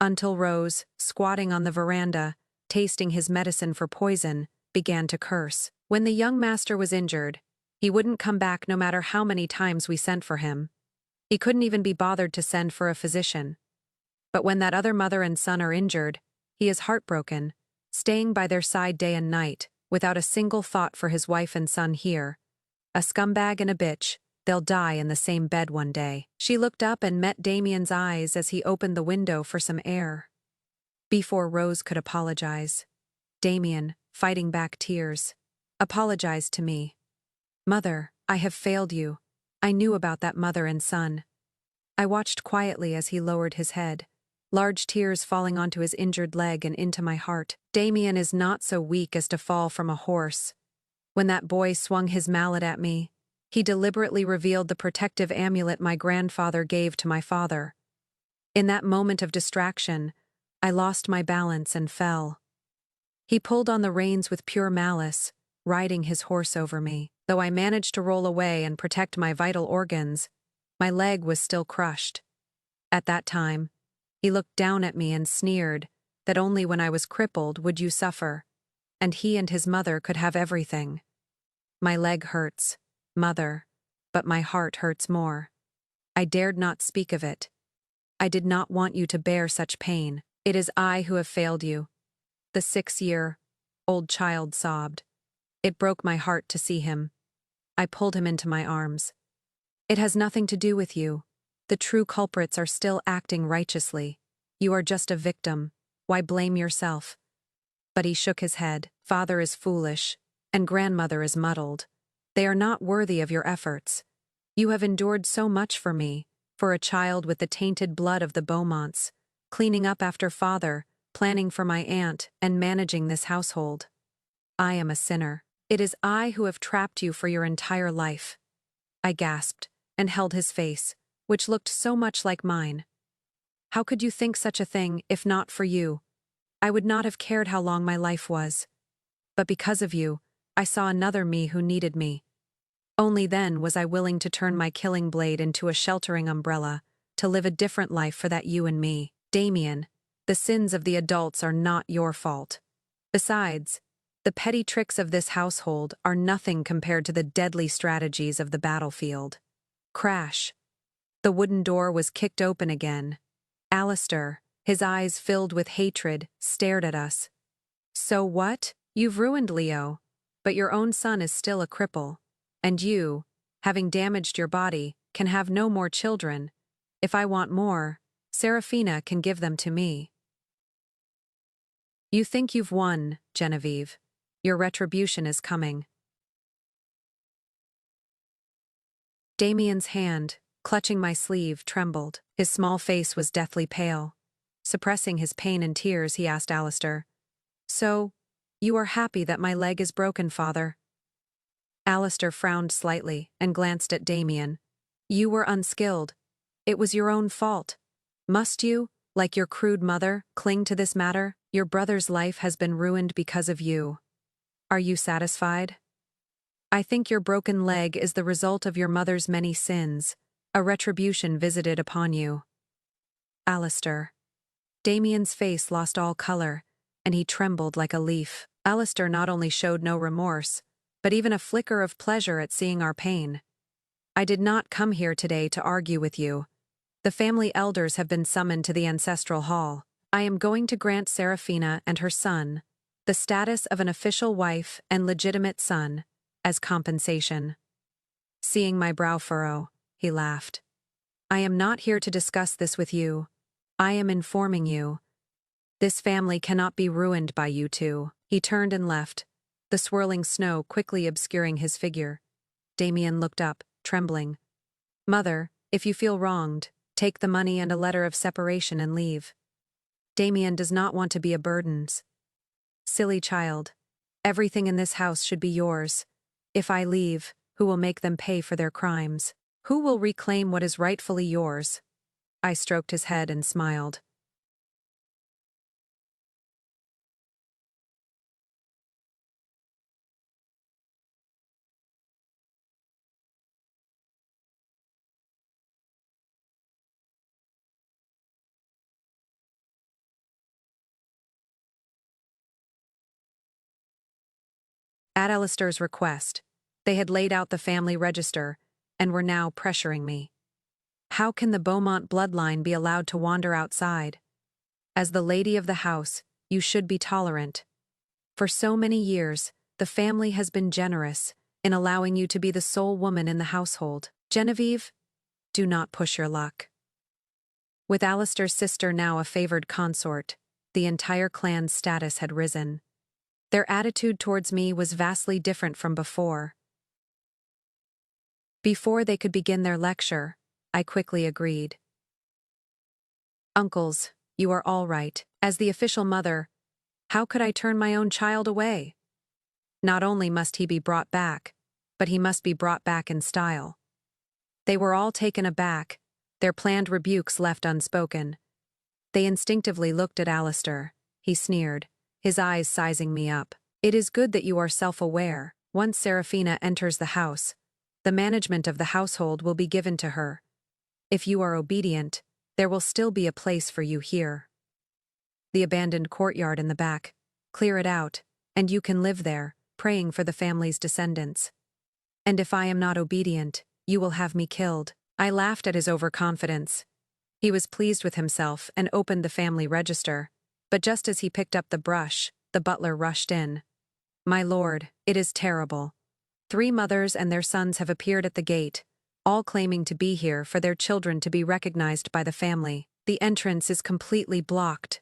Until Rose, squatting on the veranda, tasting his medicine for poison, began to curse. When the young master was injured, he wouldn't come back no matter how many times we sent for him. He couldn't even be bothered to send for a physician. But when that other mother and son are injured, he is heartbroken, staying by their side day and night, without a single thought for his wife and son here. A scumbag and a bitch, they'll die in the same bed one day. She looked up and met Damien's eyes as he opened the window for some air. Before Rose could apologize, Damien, fighting back tears, apologized to me. Mother, I have failed you. I knew about that mother and son. I watched quietly as he lowered his head, large tears falling onto his injured leg and into my heart. Damien is not so weak as to fall from a horse. When that boy swung his mallet at me, he deliberately revealed the protective amulet my grandfather gave to my father. In that moment of distraction, I lost my balance and fell. He pulled on the reins with pure malice, riding his horse over me. Though I managed to roll away and protect my vital organs, my leg was still crushed. At that time, he looked down at me and sneered that only when I was crippled would you suffer, and he and his mother could have everything. My leg hurts, mother, but my heart hurts more. I dared not speak of it. I did not want you to bear such pain. It is I who have failed you. The 6-year-old child sobbed. It broke my heart to see him. I pulled him into my arms. It has nothing to do with you. The true culprits are still acting righteously. You are just a victim. Why blame yourself? But he shook his head. Father is foolish, and grandmother is muddled. They are not worthy of your efforts. You have endured so much for me, for a child with the tainted blood of the Beaumonts, cleaning up after father, planning for my aunt, and managing this household. I am a sinner. It is I who have trapped you for your entire life. I gasped, and held his face, which looked so much like mine. How could you think such a thing, if not for you? I would not have cared how long my life was. But because of you, I saw another me who needed me. Only then was I willing to turn my killing blade into a sheltering umbrella, to live a different life for that you and me. Damien, the sins of the adults are not your fault. Besides, the petty tricks of this household are nothing compared to the deadly strategies of the battlefield. Crash. The wooden door was kicked open again. Alistair, his eyes filled with hatred, stared at us. So what? You've ruined Leo, but your own son is still a cripple. And you, having damaged your body, can have no more children. If I want more, Serafina can give them to me. You think you've won, Genevieve. Your retribution is coming. Damien's hand, clutching my sleeve, trembled. His small face was deathly pale. Suppressing his pain and tears, he asked Alistair, "So, you are happy that my leg is broken, father?" Alistair frowned slightly and glanced at Damien. "You were unskilled. It was your own fault. Must you, like your crude mother, cling to this matter? Your brother's life has been ruined because of you. Are you satisfied? I think your broken leg is the result of your mother's many sins, a retribution visited upon you." Alistair. Damien's face lost all color, and he trembled like a leaf. Alistair not only showed no remorse, but even a flicker of pleasure at seeing our pain. "I did not come here today to argue with you. The family elders have been summoned to the ancestral hall. I am going to grant Serafina and her son the status of an official wife and legitimate son, as compensation." Seeing my brow furrow, he laughed. I am not here to discuss this with you. I am informing you. This family cannot be ruined by you two. He turned and left, the swirling snow quickly obscuring his figure. Damien looked up, trembling. Mother, if you feel wronged, take the money and a letter of separation and leave. Damien does not want to be a burden. Silly child. Everything in this house should be yours. If I leave, who will make them pay for their crimes? Who will reclaim what is rightfully yours? I stroked his head and smiled. At Alistair's request, they had laid out the family register and were now pressuring me. How can the Beaumont bloodline be allowed to wander outside? As the lady of the house, you should be tolerant. For so many years, the family has been generous in allowing you to be the sole woman in the household. Genevieve, do not push your luck. With Alistair's sister now a favored consort, the entire clan's status had risen. Their attitude towards me was vastly different from before. Before they could begin their lecture, I quickly agreed. Uncles, you are all right. As the official mother, how could I turn my own child away? Not only must he be brought back, but he must be brought back in style. They were all taken aback, their planned rebukes left unspoken. They instinctively looked at Alistair. He sneered, his eyes sizing me up. It is good that you are self-aware. Once Seraphina enters the house, the management of the household will be given to her. If you are obedient, there will still be a place for you here. The abandoned courtyard in the back. Clear it out, and you can live there, praying for the family's descendants. And if I am not obedient, you will have me killed. I laughed at his overconfidence. He was pleased with himself and opened the family register, but just as he picked up the brush, the butler rushed in. My lord, it is terrible. 3 mothers and their sons have appeared at the gate, all claiming to be here for their children to be recognized by the family. The entrance is completely blocked.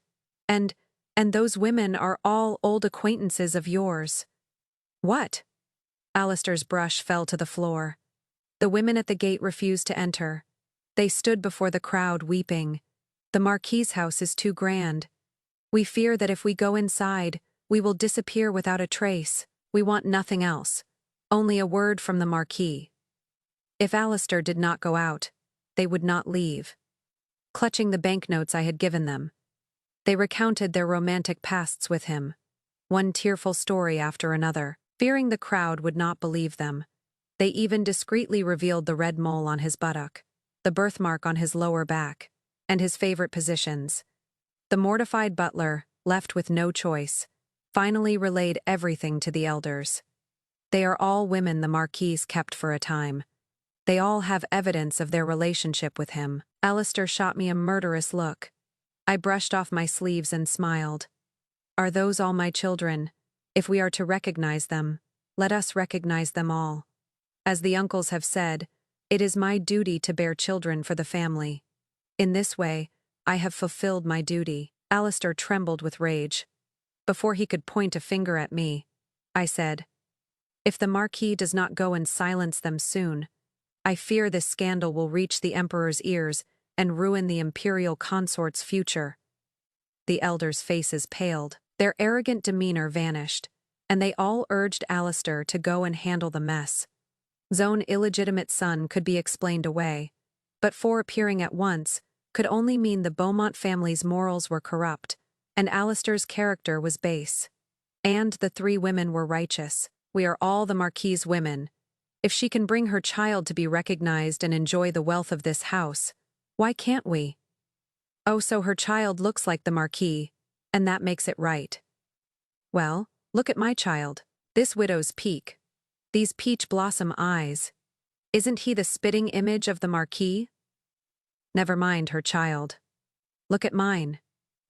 And those women are all old acquaintances of yours. What? Alistair's brush fell to the floor. The women at the gate refused to enter. They stood before the crowd weeping. The marquis' house is too grand. We fear that if we go inside, we will disappear without a trace. We want nothing else. Only a word from the marquis. If Alistair did not go out, they would not leave. Clutching the banknotes I had given them, they recounted their romantic pasts with him, one tearful story after another. Fearing the crowd would not believe them, they even discreetly revealed the red mole on his buttock, the birthmark on his lower back, and his favorite positions. The mortified butler, left with no choice, finally relayed everything to the elders. They are all women the marquis kept for a time. They all have evidence of their relationship with him. Alistair shot me a murderous look. I brushed off my sleeves and smiled. Are those all my children? If we are to recognize them, let us recognize them all. As the uncles have said, it is my duty to bear children for the family. In this way, I have fulfilled my duty. Alistair trembled with rage. Before he could point a finger at me, I said, if the marquis does not go and silence them soon, I fear this scandal will reach the emperor's ears and ruin the imperial consort's future. The elders' faces paled. Their arrogant demeanor vanished, and they all urged Alistair to go and handle the mess. Zone illegitimate son could be explained away, but 4 appearing at once could only mean the Beaumont family's morals were corrupt, and Alistair's character was base. And the 3 women were righteous. We are all the marquis' women. If she can bring her child to be recognized and enjoy the wealth of this house, why can't we? Oh, so her child looks like the marquis, and that makes it right. Well, look at my child. This widow's peak. These peach blossom eyes. Isn't he the spitting image of the marquis? Never mind her child. Look at mine.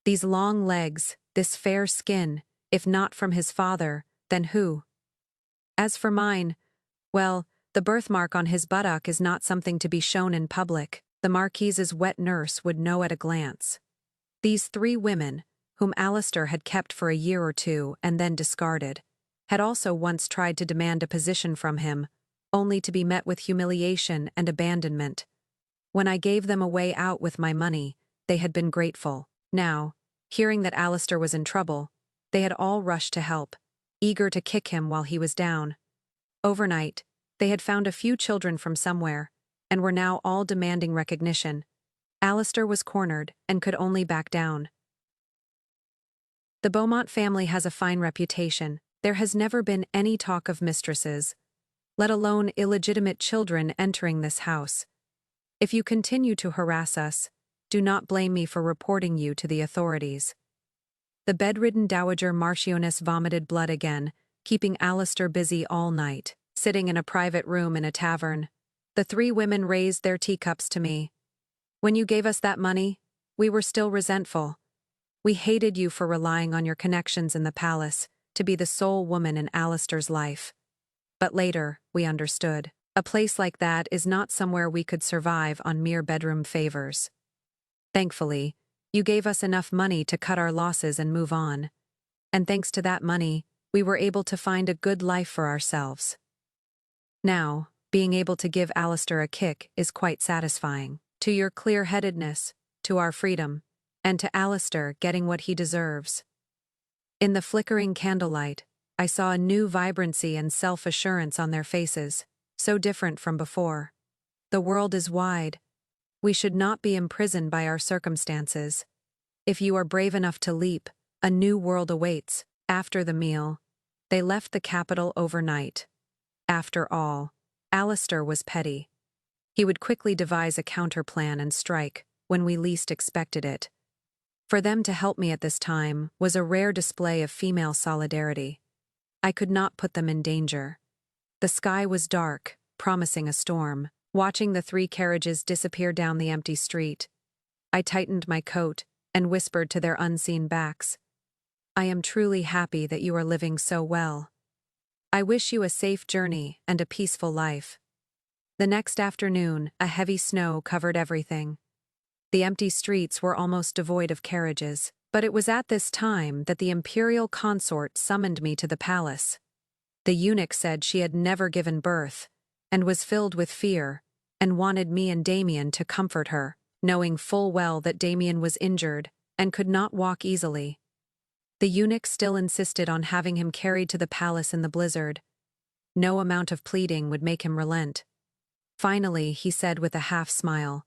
These long legs, this fair skin, if not from his father, then who? As for mine, well, the birthmark on his buttock is not something to be shown in public. The marquis's wet nurse would know at a glance. These 3 women, whom Alistair had kept for a year or 2 and then discarded, had also once tried to demand a position from him, only to be met with humiliation and abandonment. When I gave them a way out with my money, they had been grateful. Now, hearing that Alistair was in trouble, they had all rushed to help, eager to kick him while he was down. Overnight, they had found a few children from somewhere, and were now all demanding recognition. Alistair was cornered and could only back down. The Beaumont family has a fine reputation. There has never been any talk of mistresses, let alone illegitimate children entering this house. If you continue to harass us, do not blame me for reporting you to the authorities. The bedridden Dowager Marchioness vomited blood again, keeping Alistair busy all night. Sitting in a private room in a tavern, the 3 women raised their teacups to me. When you gave us that money, we were still resentful. We hated you for relying on your connections in the palace to be the sole woman in Alistair's life. But later, we understood. A place like that is not somewhere we could survive on mere bedroom favors. Thankfully, you gave us enough money to cut our losses and move on. And thanks to that money, we were able to find a good life for ourselves. Now, being able to give Alistair a kick is quite satisfying. To your clear-headedness, to our freedom, and to Alistair getting what he deserves. In the flickering candlelight, I saw a new vibrancy and self-assurance on their faces, so different from before. The world is wide. We should not be imprisoned by our circumstances. If you are brave enough to leap, a new world awaits. After the meal, they left the capital overnight. After all, Alistair was petty. He would quickly devise a counterplan and strike when we least expected it. For them to help me at this time was a rare display of female solidarity. I could not put them in danger. The sky was dark, promising a storm. Watching the 3 carriages disappear down the empty street, I tightened my coat and whispered to their unseen backs, "I am truly happy that you are living so well. I wish you a safe journey and a peaceful life." The next afternoon, a heavy snow covered everything. The empty streets were almost devoid of carriages, but it was at this time that the imperial consort summoned me to the palace. The eunuch said she had never given birth, and was filled with fear, and wanted me and Damien to comfort her, knowing full well that Damien was injured and could not walk easily. The eunuch still insisted on having him carried to the palace in the blizzard. No amount of pleading would make him relent. Finally, he said with a half-smile,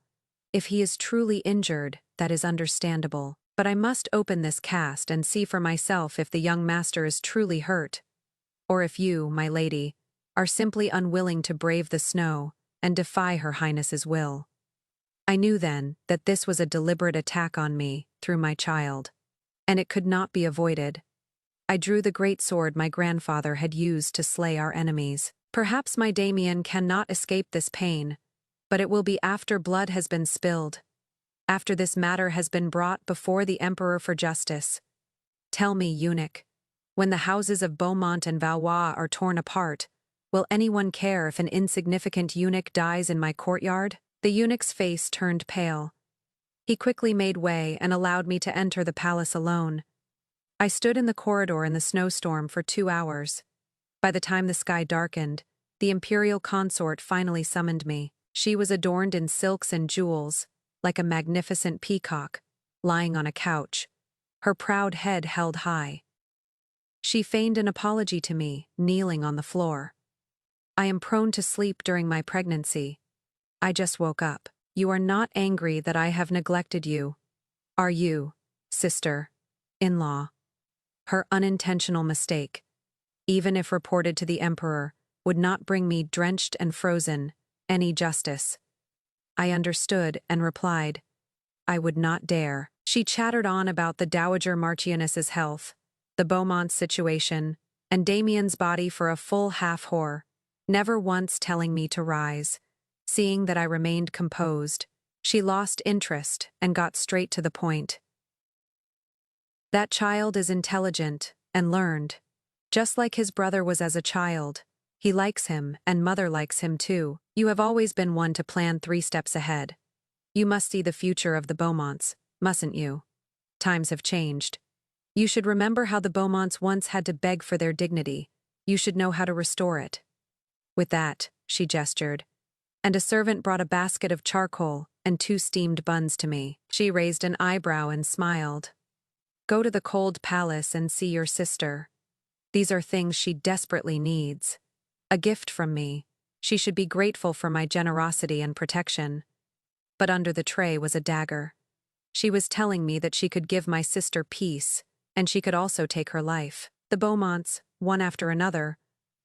"If he is truly injured, that is understandable, but I must open this cast and see for myself if the young master is truly hurt, or if you, my lady, are simply unwilling to brave the snow and defy her highness's will." I knew then that this was a deliberate attack on me through my child, and it could not be avoided. I drew the great sword my grandfather had used to slay our enemies. Perhaps my Damien cannot escape this pain, but it will be after blood has been spilled, after this matter has been brought before the emperor for justice. Tell me, eunuch, when the houses of Beaumont and Valois are torn apart, will anyone care if an insignificant eunuch dies in my courtyard? The eunuch's face turned pale. He quickly made way and allowed me to enter the palace alone. I stood in the corridor in the snowstorm for 2 hours. By the time the sky darkened, the imperial consort finally summoned me. She was adorned in silks and jewels, like a magnificent peacock, lying on a couch, her proud head held high. She feigned an apology to me, kneeling on the floor. "I am prone to sleep during my pregnancy. I just woke up. You are not angry that I have neglected you, are you, sister-in-law?" Her unintentional mistake, even if reported to the emperor, would not bring me drenched and frozen any justice. I understood and replied, "I would not dare." She chattered on about the Dowager Marchioness's health, the Beaumont's situation, and Damien's body for a full half-hour, never once telling me to rise. Seeing that I remained composed, she lost interest and got straight to the point. "That child is intelligent and learned, just like his brother was as a child. He likes him, and mother likes him too. You have always been one to plan 3 steps ahead. You must see the future of the Beaumonts, mustn't you? Times have changed. You should remember how the Beaumonts once had to beg for their dignity. You should know how to restore it." With that, she gestured, and a servant brought a basket of charcoal and 2 steamed buns to me. She raised an eyebrow and smiled. "Go to the cold palace and see your sister. These are things she desperately needs. A gift from me. She should be grateful for my generosity and protection." But under the tray was a dagger. She was telling me that she could give my sister peace, and she could also take her life. The Beaumonts, one after another,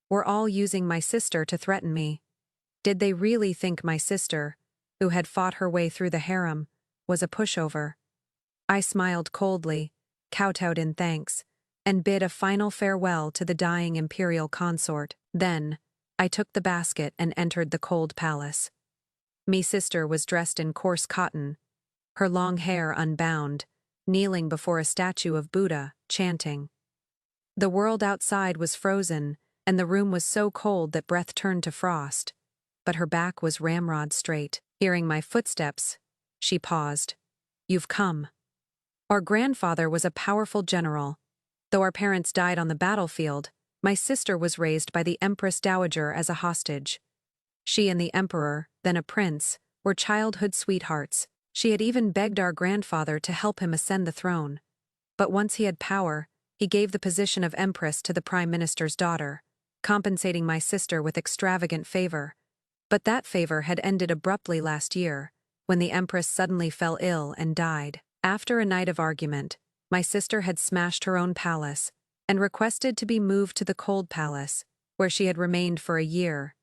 were all using my sister to threaten me. Did they really think my sister, who had fought her way through the harem, was a pushover? I smiled coldly, kowtowed in thanks, and bid a final farewell to the dying imperial consort. Then, I took the basket and entered the cold palace. Me sister was dressed in coarse cotton, her long hair unbound, kneeling before a statue of Buddha, chanting. The world outside was frozen, and the room was so cold that breath turned to frost, but her back was ramrod straight. Hearing my footsteps, she paused. "You've come." Our grandfather was a powerful general. Though our parents died on the battlefield, my sister was raised by the Empress Dowager as a hostage. She and the emperor, then a prince, were childhood sweethearts. She had even begged our grandfather to help him ascend the throne. But once he had power, he gave the position of empress to the prime minister's daughter, compensating my sister with extravagant favor. But that favor had ended abruptly last year, when the empress suddenly fell ill and died. After a night of argument, my sister had smashed her own palace and requested to be moved to the cold palace, where she had remained for a year.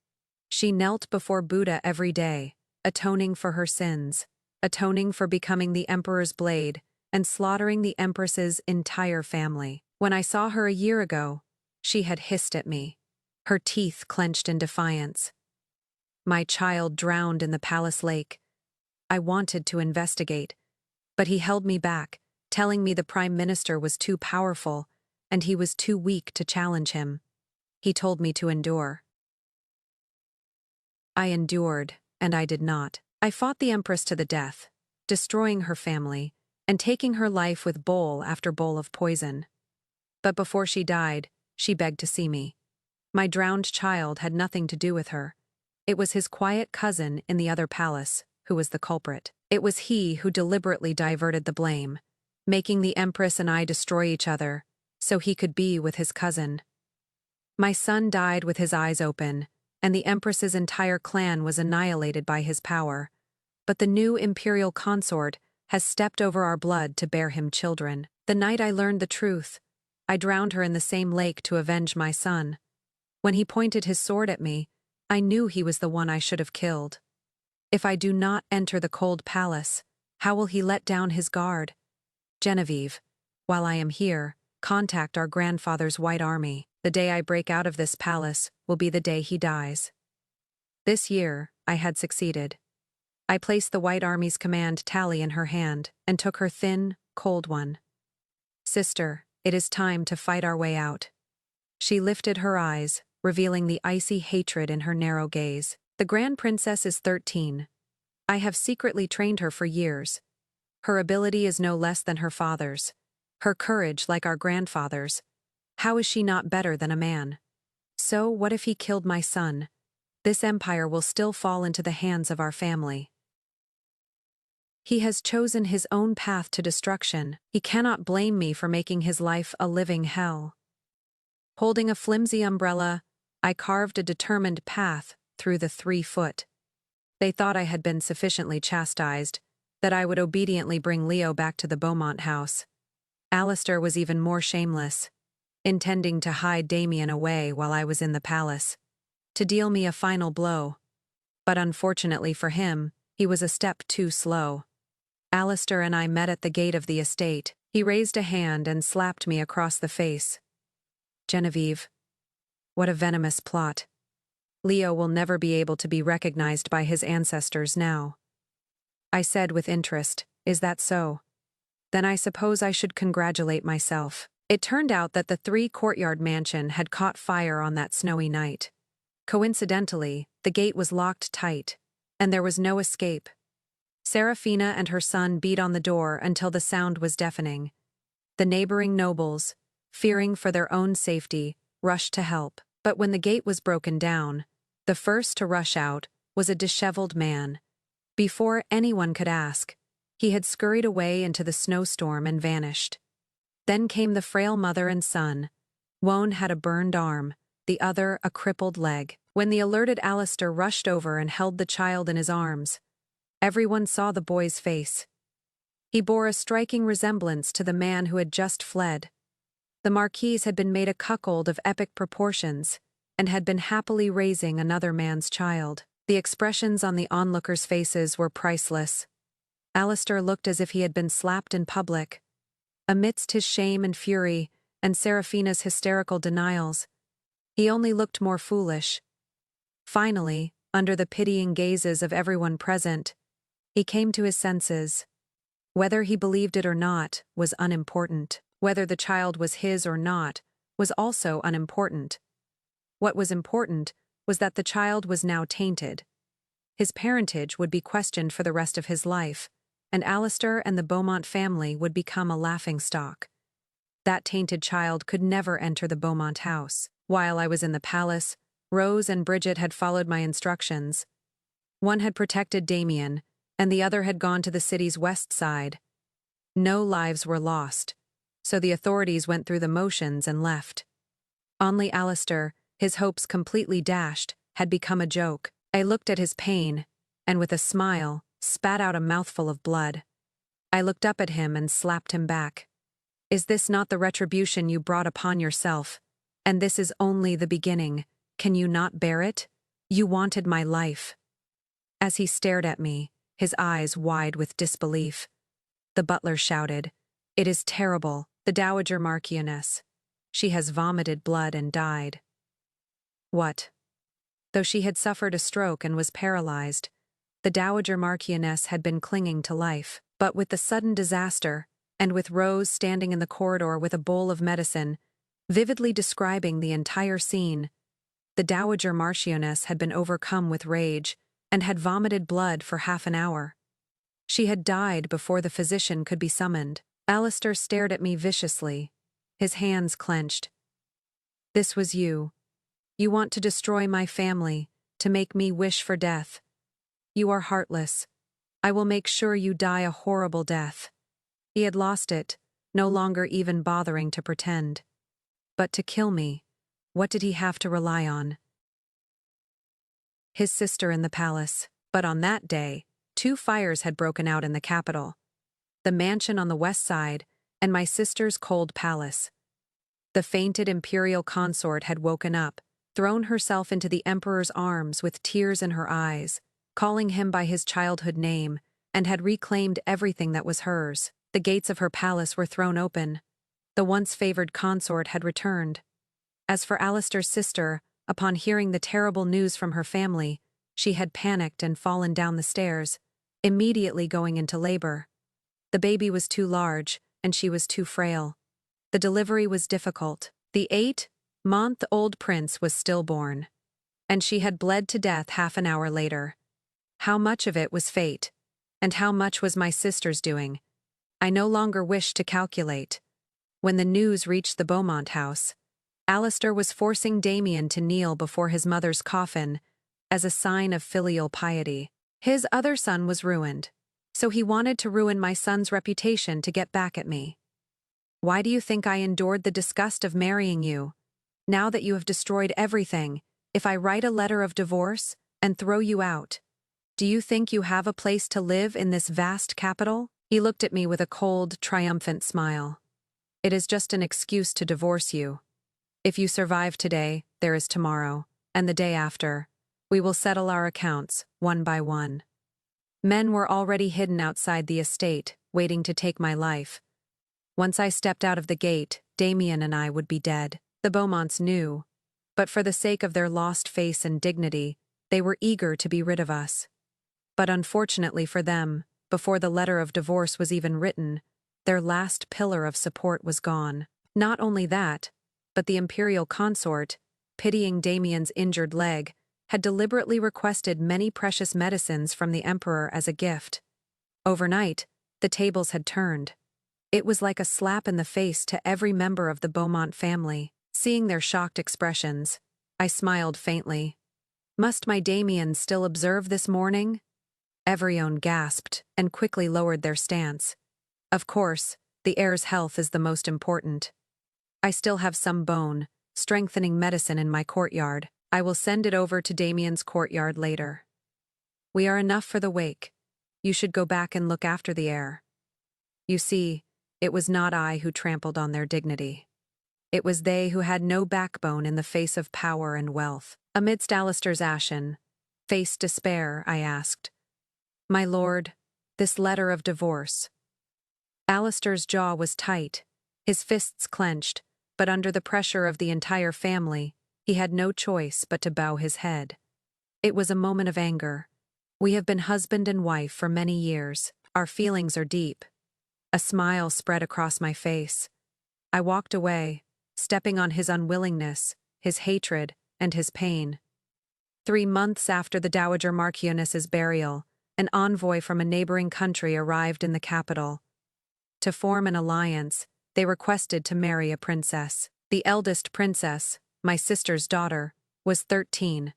She knelt before Buddha every day, atoning for her sins, atoning for becoming the emperor's blade, and slaughtering the empress's entire family. When I saw her a year ago, she had hissed at me, her teeth clenched in defiance. My child drowned in the palace lake. I wanted to investigate, but he held me back, telling me the prime minister was too powerful, and he was too weak to challenge him. He told me to endure. I endured, and I did not. I fought the empress to the death, destroying her family, and taking her life with bowl after bowl of poison. But before she died, she begged to see me. My drowned child had nothing to do with her. It was his quiet cousin in the other palace who was the culprit. It was he who deliberately diverted the blame, making the empress and I destroy each other, so he could be with his cousin. My son died with his eyes open, and the empress's entire clan was annihilated by his power. But the new imperial consort has stepped over our blood to bear him children. The night I learned the truth, I drowned her in the same lake to avenge my son. When he pointed his sword at me, I knew he was the one I should have killed. If I do not enter the cold palace, how will he let down his guard? Genevieve, while I am here, contact our grandfather's White Army. The day I break out of this palace will be the day he dies. This year, I had succeeded. I placed the White Army's command tally in her hand and took her thin, cold one. "Sister, it is time to fight our way out." She lifted her eyes, revealing the icy hatred in her narrow gaze. "The Grand Princess is 13. I have secretly trained her for years. Her ability is no less than her father's. Her courage like our grandfather's. How is she not better than a man? So what if he killed my son? This empire will still fall into the hands of our family. He has chosen his own path to destruction. He cannot blame me for making his life a living hell." Holding a flimsy umbrella, I carved a determined path through the 3 foot. They thought I had been sufficiently chastised, that I would obediently bring Leo back to the Beaumont house. Alistair was even more shameless, intending to hide Damien away while I was in the palace, to deal me a final blow. But unfortunately for him, he was a step too slow. Alistair and I met at the gate of the estate. He raised a hand and slapped me across the face. "Genevieve, what a venomous plot. Leo will never be able to be recognized by his ancestors now." I said with interest, "Is that so? Then I suppose I should congratulate myself." It turned out that the 3-courtyard mansion had caught fire on that snowy night. Coincidentally, the gate was locked tight, and there was no escape. Serafina and her son beat on the door until the sound was deafening. The neighboring nobles, fearing for their own safety, rushed to help. But when the gate was broken down, the first to rush out was a disheveled man. Before anyone could ask, he had scurried away into the snowstorm and vanished. Then came the frail mother and son. One had a burned arm, the other a crippled leg. When the alerted Alistair rushed over and held the child in his arms, everyone saw the boy's face. He bore a striking resemblance to the man who had just fled. The marquis had been made a cuckold of epic proportions and had been happily raising another man's child. The expressions on the onlookers' faces were priceless. Alistair looked as if he had been slapped in public. Amidst his shame and fury, and Serafina's hysterical denials, he only looked more foolish. Finally, under the pitying gazes of everyone present, he came to his senses. Whether he believed it or not was unimportant. Whether the child was his or not was also unimportant. What was important was that the child was now tainted. His parentage would be questioned for the rest of his life, and Alistair and the Beaumont family would become a laughingstock. That tainted child could never enter the Beaumont house. While I was in the palace, Rose and Bridget had followed my instructions. One had protected Damien, and the other had gone to the city's west side. No lives were lost, so the authorities went through the motions and left. Only Alistair, his hopes completely dashed, had become a joke. I looked at his pain, and with a smile, spat out a mouthful of blood. I looked up at him and slapped him back. Is this not the retribution you brought upon yourself? And this is only the beginning. Can you not bear it? You wanted my life. As he stared at me, his eyes wide with disbelief, the butler shouted, "It is terrible, the Dowager Marchioness. She has vomited blood and died." What? Though she had suffered a stroke and was paralyzed, the Dowager Marchioness had been clinging to life. But with the sudden disaster, and with Rose standing in the corridor with a bowl of medicine, vividly describing the entire scene, the Dowager Marchioness had been overcome with rage and had vomited blood for half an hour. She had died before the physician could be summoned. Alistair stared at me viciously, his hands clenched. This was you. You want to destroy my family, to make me wish for death. You are heartless. I will make sure you die a horrible death. He had lost it, no longer even bothering to pretend. But to kill me, what did he have to rely on? His sister in the palace. But on that day, 2 fires had broken out in the capital. The mansion on the west side, and my sister's cold palace. The fainted imperial consort had woken up, thrown herself into the emperor's arms with tears in her eyes, calling him by his childhood name, and had reclaimed everything that was hers. The gates of her palace were thrown open. The once favored consort had returned. As for Alistair's sister, upon hearing the terrible news from her family, she had panicked and fallen down the stairs, immediately going into labor. The baby was too large, and she was too frail. The delivery was difficult. The 8-month-old prince was stillborn, and she had bled to death half an hour later. How much of it was fate, and how much was my sister's doing? I no longer wished to calculate. When the news reached the Beaumont house, Alistair was forcing Damien to kneel before his mother's coffin as a sign of filial piety. His other son was ruined, so he wanted to ruin my son's reputation to get back at me. Why do you think I endured the disgust of marrying you? Now that you have destroyed everything, if I write a letter of divorce and throw you out, do you think you have a place to live in this vast capital? He looked at me with a cold, triumphant smile. It is just an excuse to divorce you. If you survive today, there is tomorrow, and the day after. We will settle our accounts, one by one. Men were already hidden outside the estate, waiting to take my life. Once I stepped out of the gate, Damien and I would be dead. The Beaumonts knew, but for the sake of their lost face and dignity, they were eager to be rid of us. But unfortunately for them, before the letter of divorce was even written, their last pillar of support was gone. Not only that, but the imperial consort, pitying Damien's injured leg, had deliberately requested many precious medicines from the emperor as a gift. Overnight, the tables had turned. It was like a slap in the face to every member of the Beaumont family. Seeing their shocked expressions, I smiled faintly. Must my Damien still observe this mourning? Everyone gasped and quickly lowered their stance. Of course, the heir's health is the most important. I still have some bone, strengthening medicine in my courtyard. I will send it over to Damien's courtyard later. We are enough for the wake. You should go back and look after the heir. You see, it was not I who trampled on their dignity. It was they who had no backbone in the face of power and wealth. Amidst Alistair's ashen-faced despair, I asked, "My lord, this letter of divorce." Alistair's jaw was tight, his fists clenched, but under the pressure of the entire family, he had no choice but to bow his head. It was a moment of anger. We have been husband and wife for many years. Our feelings are deep. A smile spread across my face. I walked away, stepping on his unwillingness, his hatred, and his pain. 3 months after the Dowager Marchioness's burial, an envoy from a neighboring country arrived in the capital. To form an alliance, they requested to marry a princess. The eldest princess, my sister's daughter, was 13.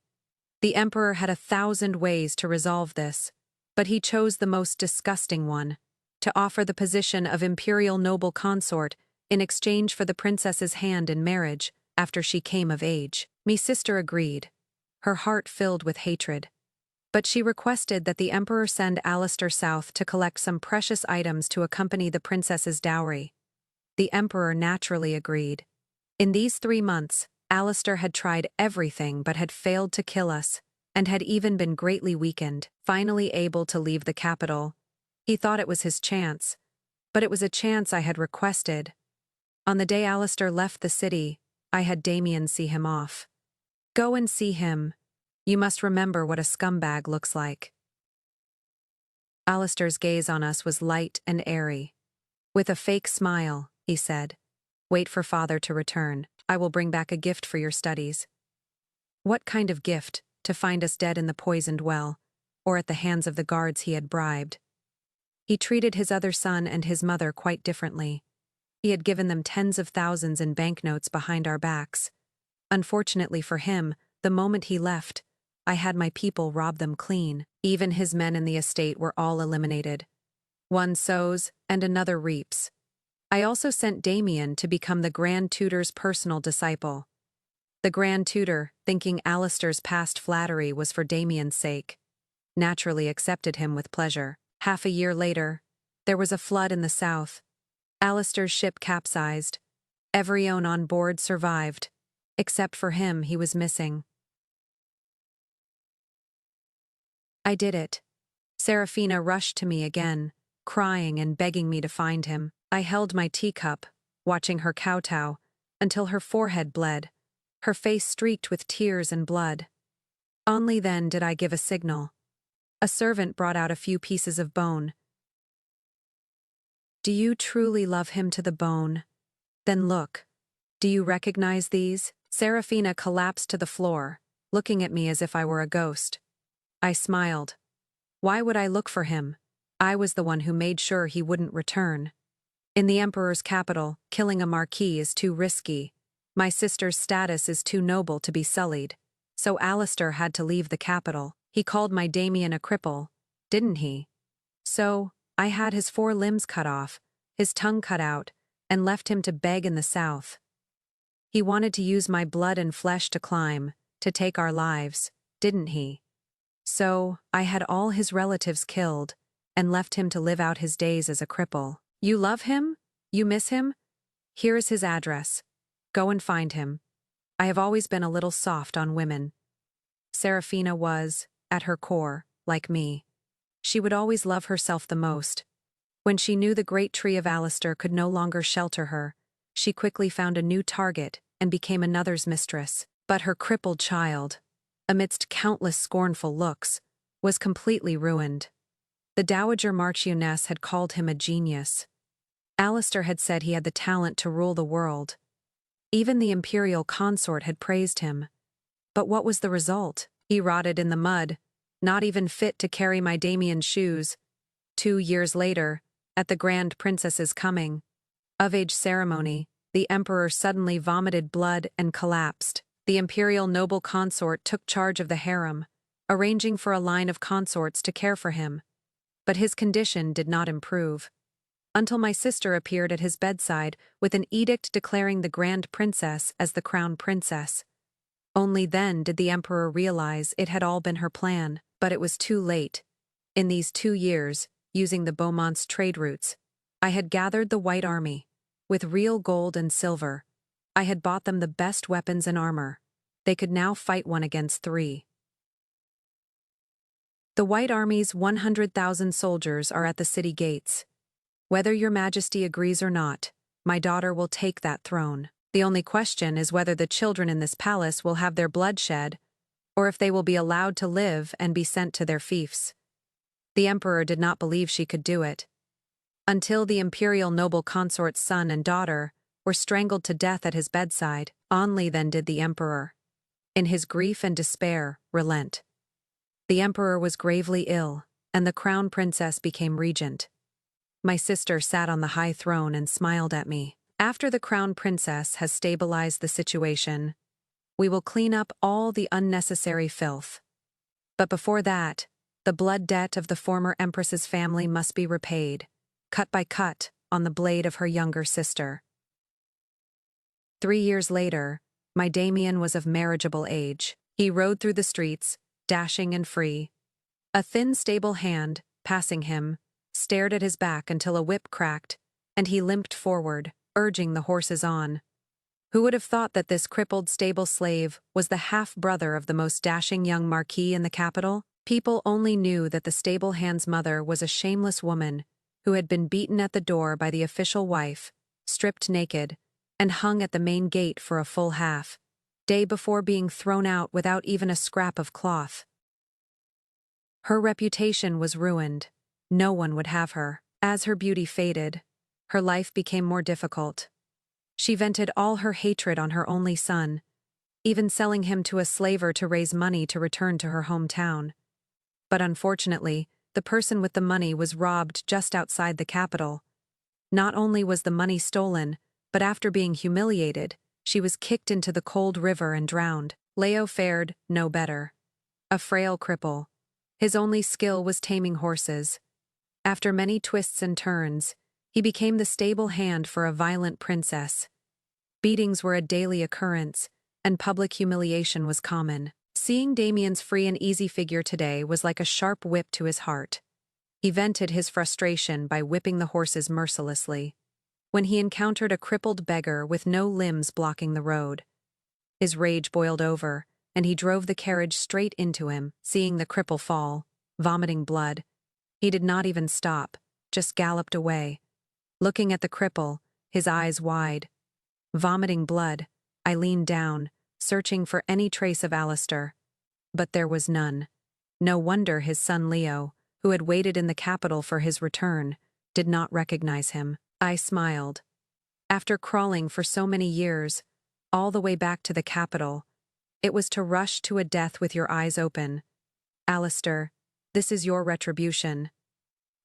The emperor had 1,000 ways to resolve this, but he chose the most disgusting one, to offer the position of imperial noble consort in exchange for the princess's hand in marriage after she came of age. My sister agreed, her heart filled with hatred. But she requested that the emperor send Alistair south to collect some precious items to accompany the princess's dowry. The emperor naturally agreed. In these 3 months, Alistair had tried everything but had failed to kill us, and had even been greatly weakened. Finally able to leave the capital, he thought it was his chance, but it was a chance I had requested. On the day Alistair left the city, I had Damien see him off. Go and see him. You must remember what a scumbag looks like. Alistair's gaze on us was light and airy. With a fake smile, he said, "Wait for father to return. I will bring back a gift for your studies." What kind of gift, to find us dead in the poisoned well, or at the hands of the guards he had bribed? He treated his other son and his mother quite differently. He had given them tens of thousands in banknotes behind our backs. Unfortunately for him, the moment he left, I had my people rob them clean. Even his men in the estate were all eliminated. One sows and another reaps. I also sent Damien to become the Grand Tutor's personal disciple. The Grand Tutor, thinking Alistair's past flattery was for Damien's sake, naturally accepted him with pleasure. Half a year later, there was a flood in the south. Alistair's ship capsized. Everyone on board survived. Except for him, he was missing. I did it. Serafina rushed to me again, crying and begging me to find him. I held my teacup, watching her kowtow, until her forehead bled, her face streaked with tears and blood. Only then did I give a signal. A servant brought out a few pieces of bone. "Do you truly love him to the bone? Then look. Do you recognize these?" Serafina collapsed to the floor, looking at me as if I were a ghost. I smiled. Why would I look for him? I was the one who made sure he wouldn't return. In the emperor's capital, killing a marquis is too risky. My sister's status is too noble to be sullied. So Alistair had to leave the capital. He called my Damien a cripple, didn't he? So, I had his 4 limbs cut off, his tongue cut out, and left him to beg in the south. He wanted to use my blood and flesh to climb, to take our lives, didn't he? So, I had all his relatives killed, and left him to live out his days as a cripple. You love him? You miss him? Here is his address. Go and find him. I have always been a little soft on women. Serafina was, at her core, like me. She would always love herself the most. When she knew the great tree of Alistair could no longer shelter her, she quickly found a new target and became another's mistress. But her crippled child, amidst countless scornful looks, was completely ruined. The Dowager Marchioness had called him a genius. Alistair had said he had the talent to rule the world. Even the imperial consort had praised him. But what was the result? He rotted in the mud, not even fit to carry my Damien's shoes. 2 years later, at the Grand Princess's coming of age ceremony, the emperor suddenly vomited blood and collapsed. The imperial noble consort took charge of the harem, arranging for a line of consorts to care for him. But his condition did not improve, until my sister appeared at his bedside with an edict declaring the Grand Princess as the crown princess. Only then did the emperor realize it had all been her plan, but it was too late. In these 2 years, using the Beaumont's trade routes, I had gathered the White Army. With real gold and silver, I had bought them the best weapons and armor. They could now fight 1 against 3. The White Army's 100,000 soldiers are at the city gates. Whether your majesty agrees or not, my daughter will take that throne. The only question is whether the children in this palace will have their blood shed, or if they will be allowed to live and be sent to their fiefs. The emperor did not believe she could do it, until the imperial noble consort's son and daughter were strangled to death at his bedside. Only then did the emperor, in his grief and despair, relent. The emperor was gravely ill, and the crown princess became regent. My sister sat on the high throne and smiled at me. After the crown princess has stabilized the situation, we will clean up all the unnecessary filth. But before that, the blood debt of the former empress's family must be repaid, cut by cut, on the blade of her younger sister. 3 years later, my Damien was of marriageable age. He rode through the streets, dashing and free. A thin, stable hand, passing him, stared at his back until a whip cracked, and he limped forward, urging the horses on. Who would have thought that this crippled stable slave was the half-brother of the most dashing young marquis in the capital? People only knew that the stable hand's mother was a shameless woman who had been beaten at the door by the official wife, stripped naked, and hung at the main gate for a full half day before being thrown out without even a scrap of cloth. Her reputation was ruined. No one would have her. As her beauty faded, her life became more difficult. She vented all her hatred on her only son, even selling him to a slaver to raise money to return to her hometown. But unfortunately, the person with the money was robbed just outside the capital. Not only was the money stolen, but after being humiliated, she was kicked into the cold river and drowned. Leo fared no better. A frail cripple. His only skill was taming horses. After many twists and turns, he became the stable hand for a violent princess. Beatings were a daily occurrence, and public humiliation was common. Seeing Damien's free and easy figure today was like a sharp whip to his heart. He vented his frustration by whipping the horses mercilessly. When he encountered a crippled beggar with no limbs blocking the road, his rage boiled over, and he drove the carriage straight into him. Seeing the cripple fall, vomiting blood, he did not even stop, just galloped away. Looking at the cripple, his eyes wide, vomiting blood, I leaned down, searching for any trace of Alistair. But there was none. No wonder his son Leo, who had waited in the capital for his return, did not recognize him. I smiled. After crawling for so many years, all the way back to the capital, it was to rush to a death with your eyes open. Alistair, this is your retribution.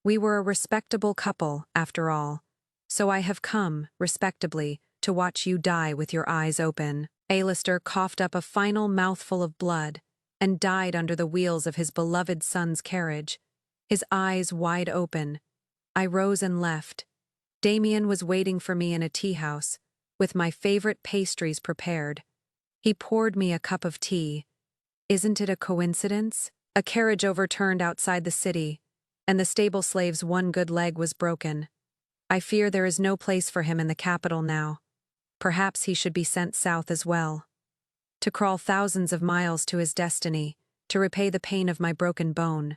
We were a respectable couple, after all, so I have come, respectably, to watch you die with your eyes open. Alistair coughed up a final mouthful of blood and died under the wheels of his beloved son's carriage, his eyes wide open. I rose and left. Damien was waiting for me in a tea house, with my favorite pastries prepared. He poured me a cup of tea. Isn't it a coincidence? A carriage overturned outside the city, and the stable slave's one good leg was broken. I fear there is no place for him in the capital now. Perhaps he should be sent south as well, to crawl thousands of miles to his destiny, to repay the pain of my broken bone.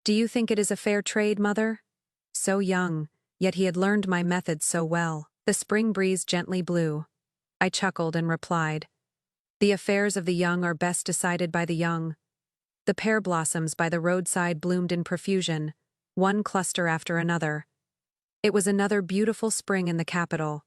Do you think it is a fair trade, mother? So young, yet he had learned my methods so well. The spring breeze gently blew. I chuckled and replied, the affairs of the young are best decided by the young. The pear blossoms by the roadside bloomed in profusion, one cluster after another. It was another beautiful spring in the capital.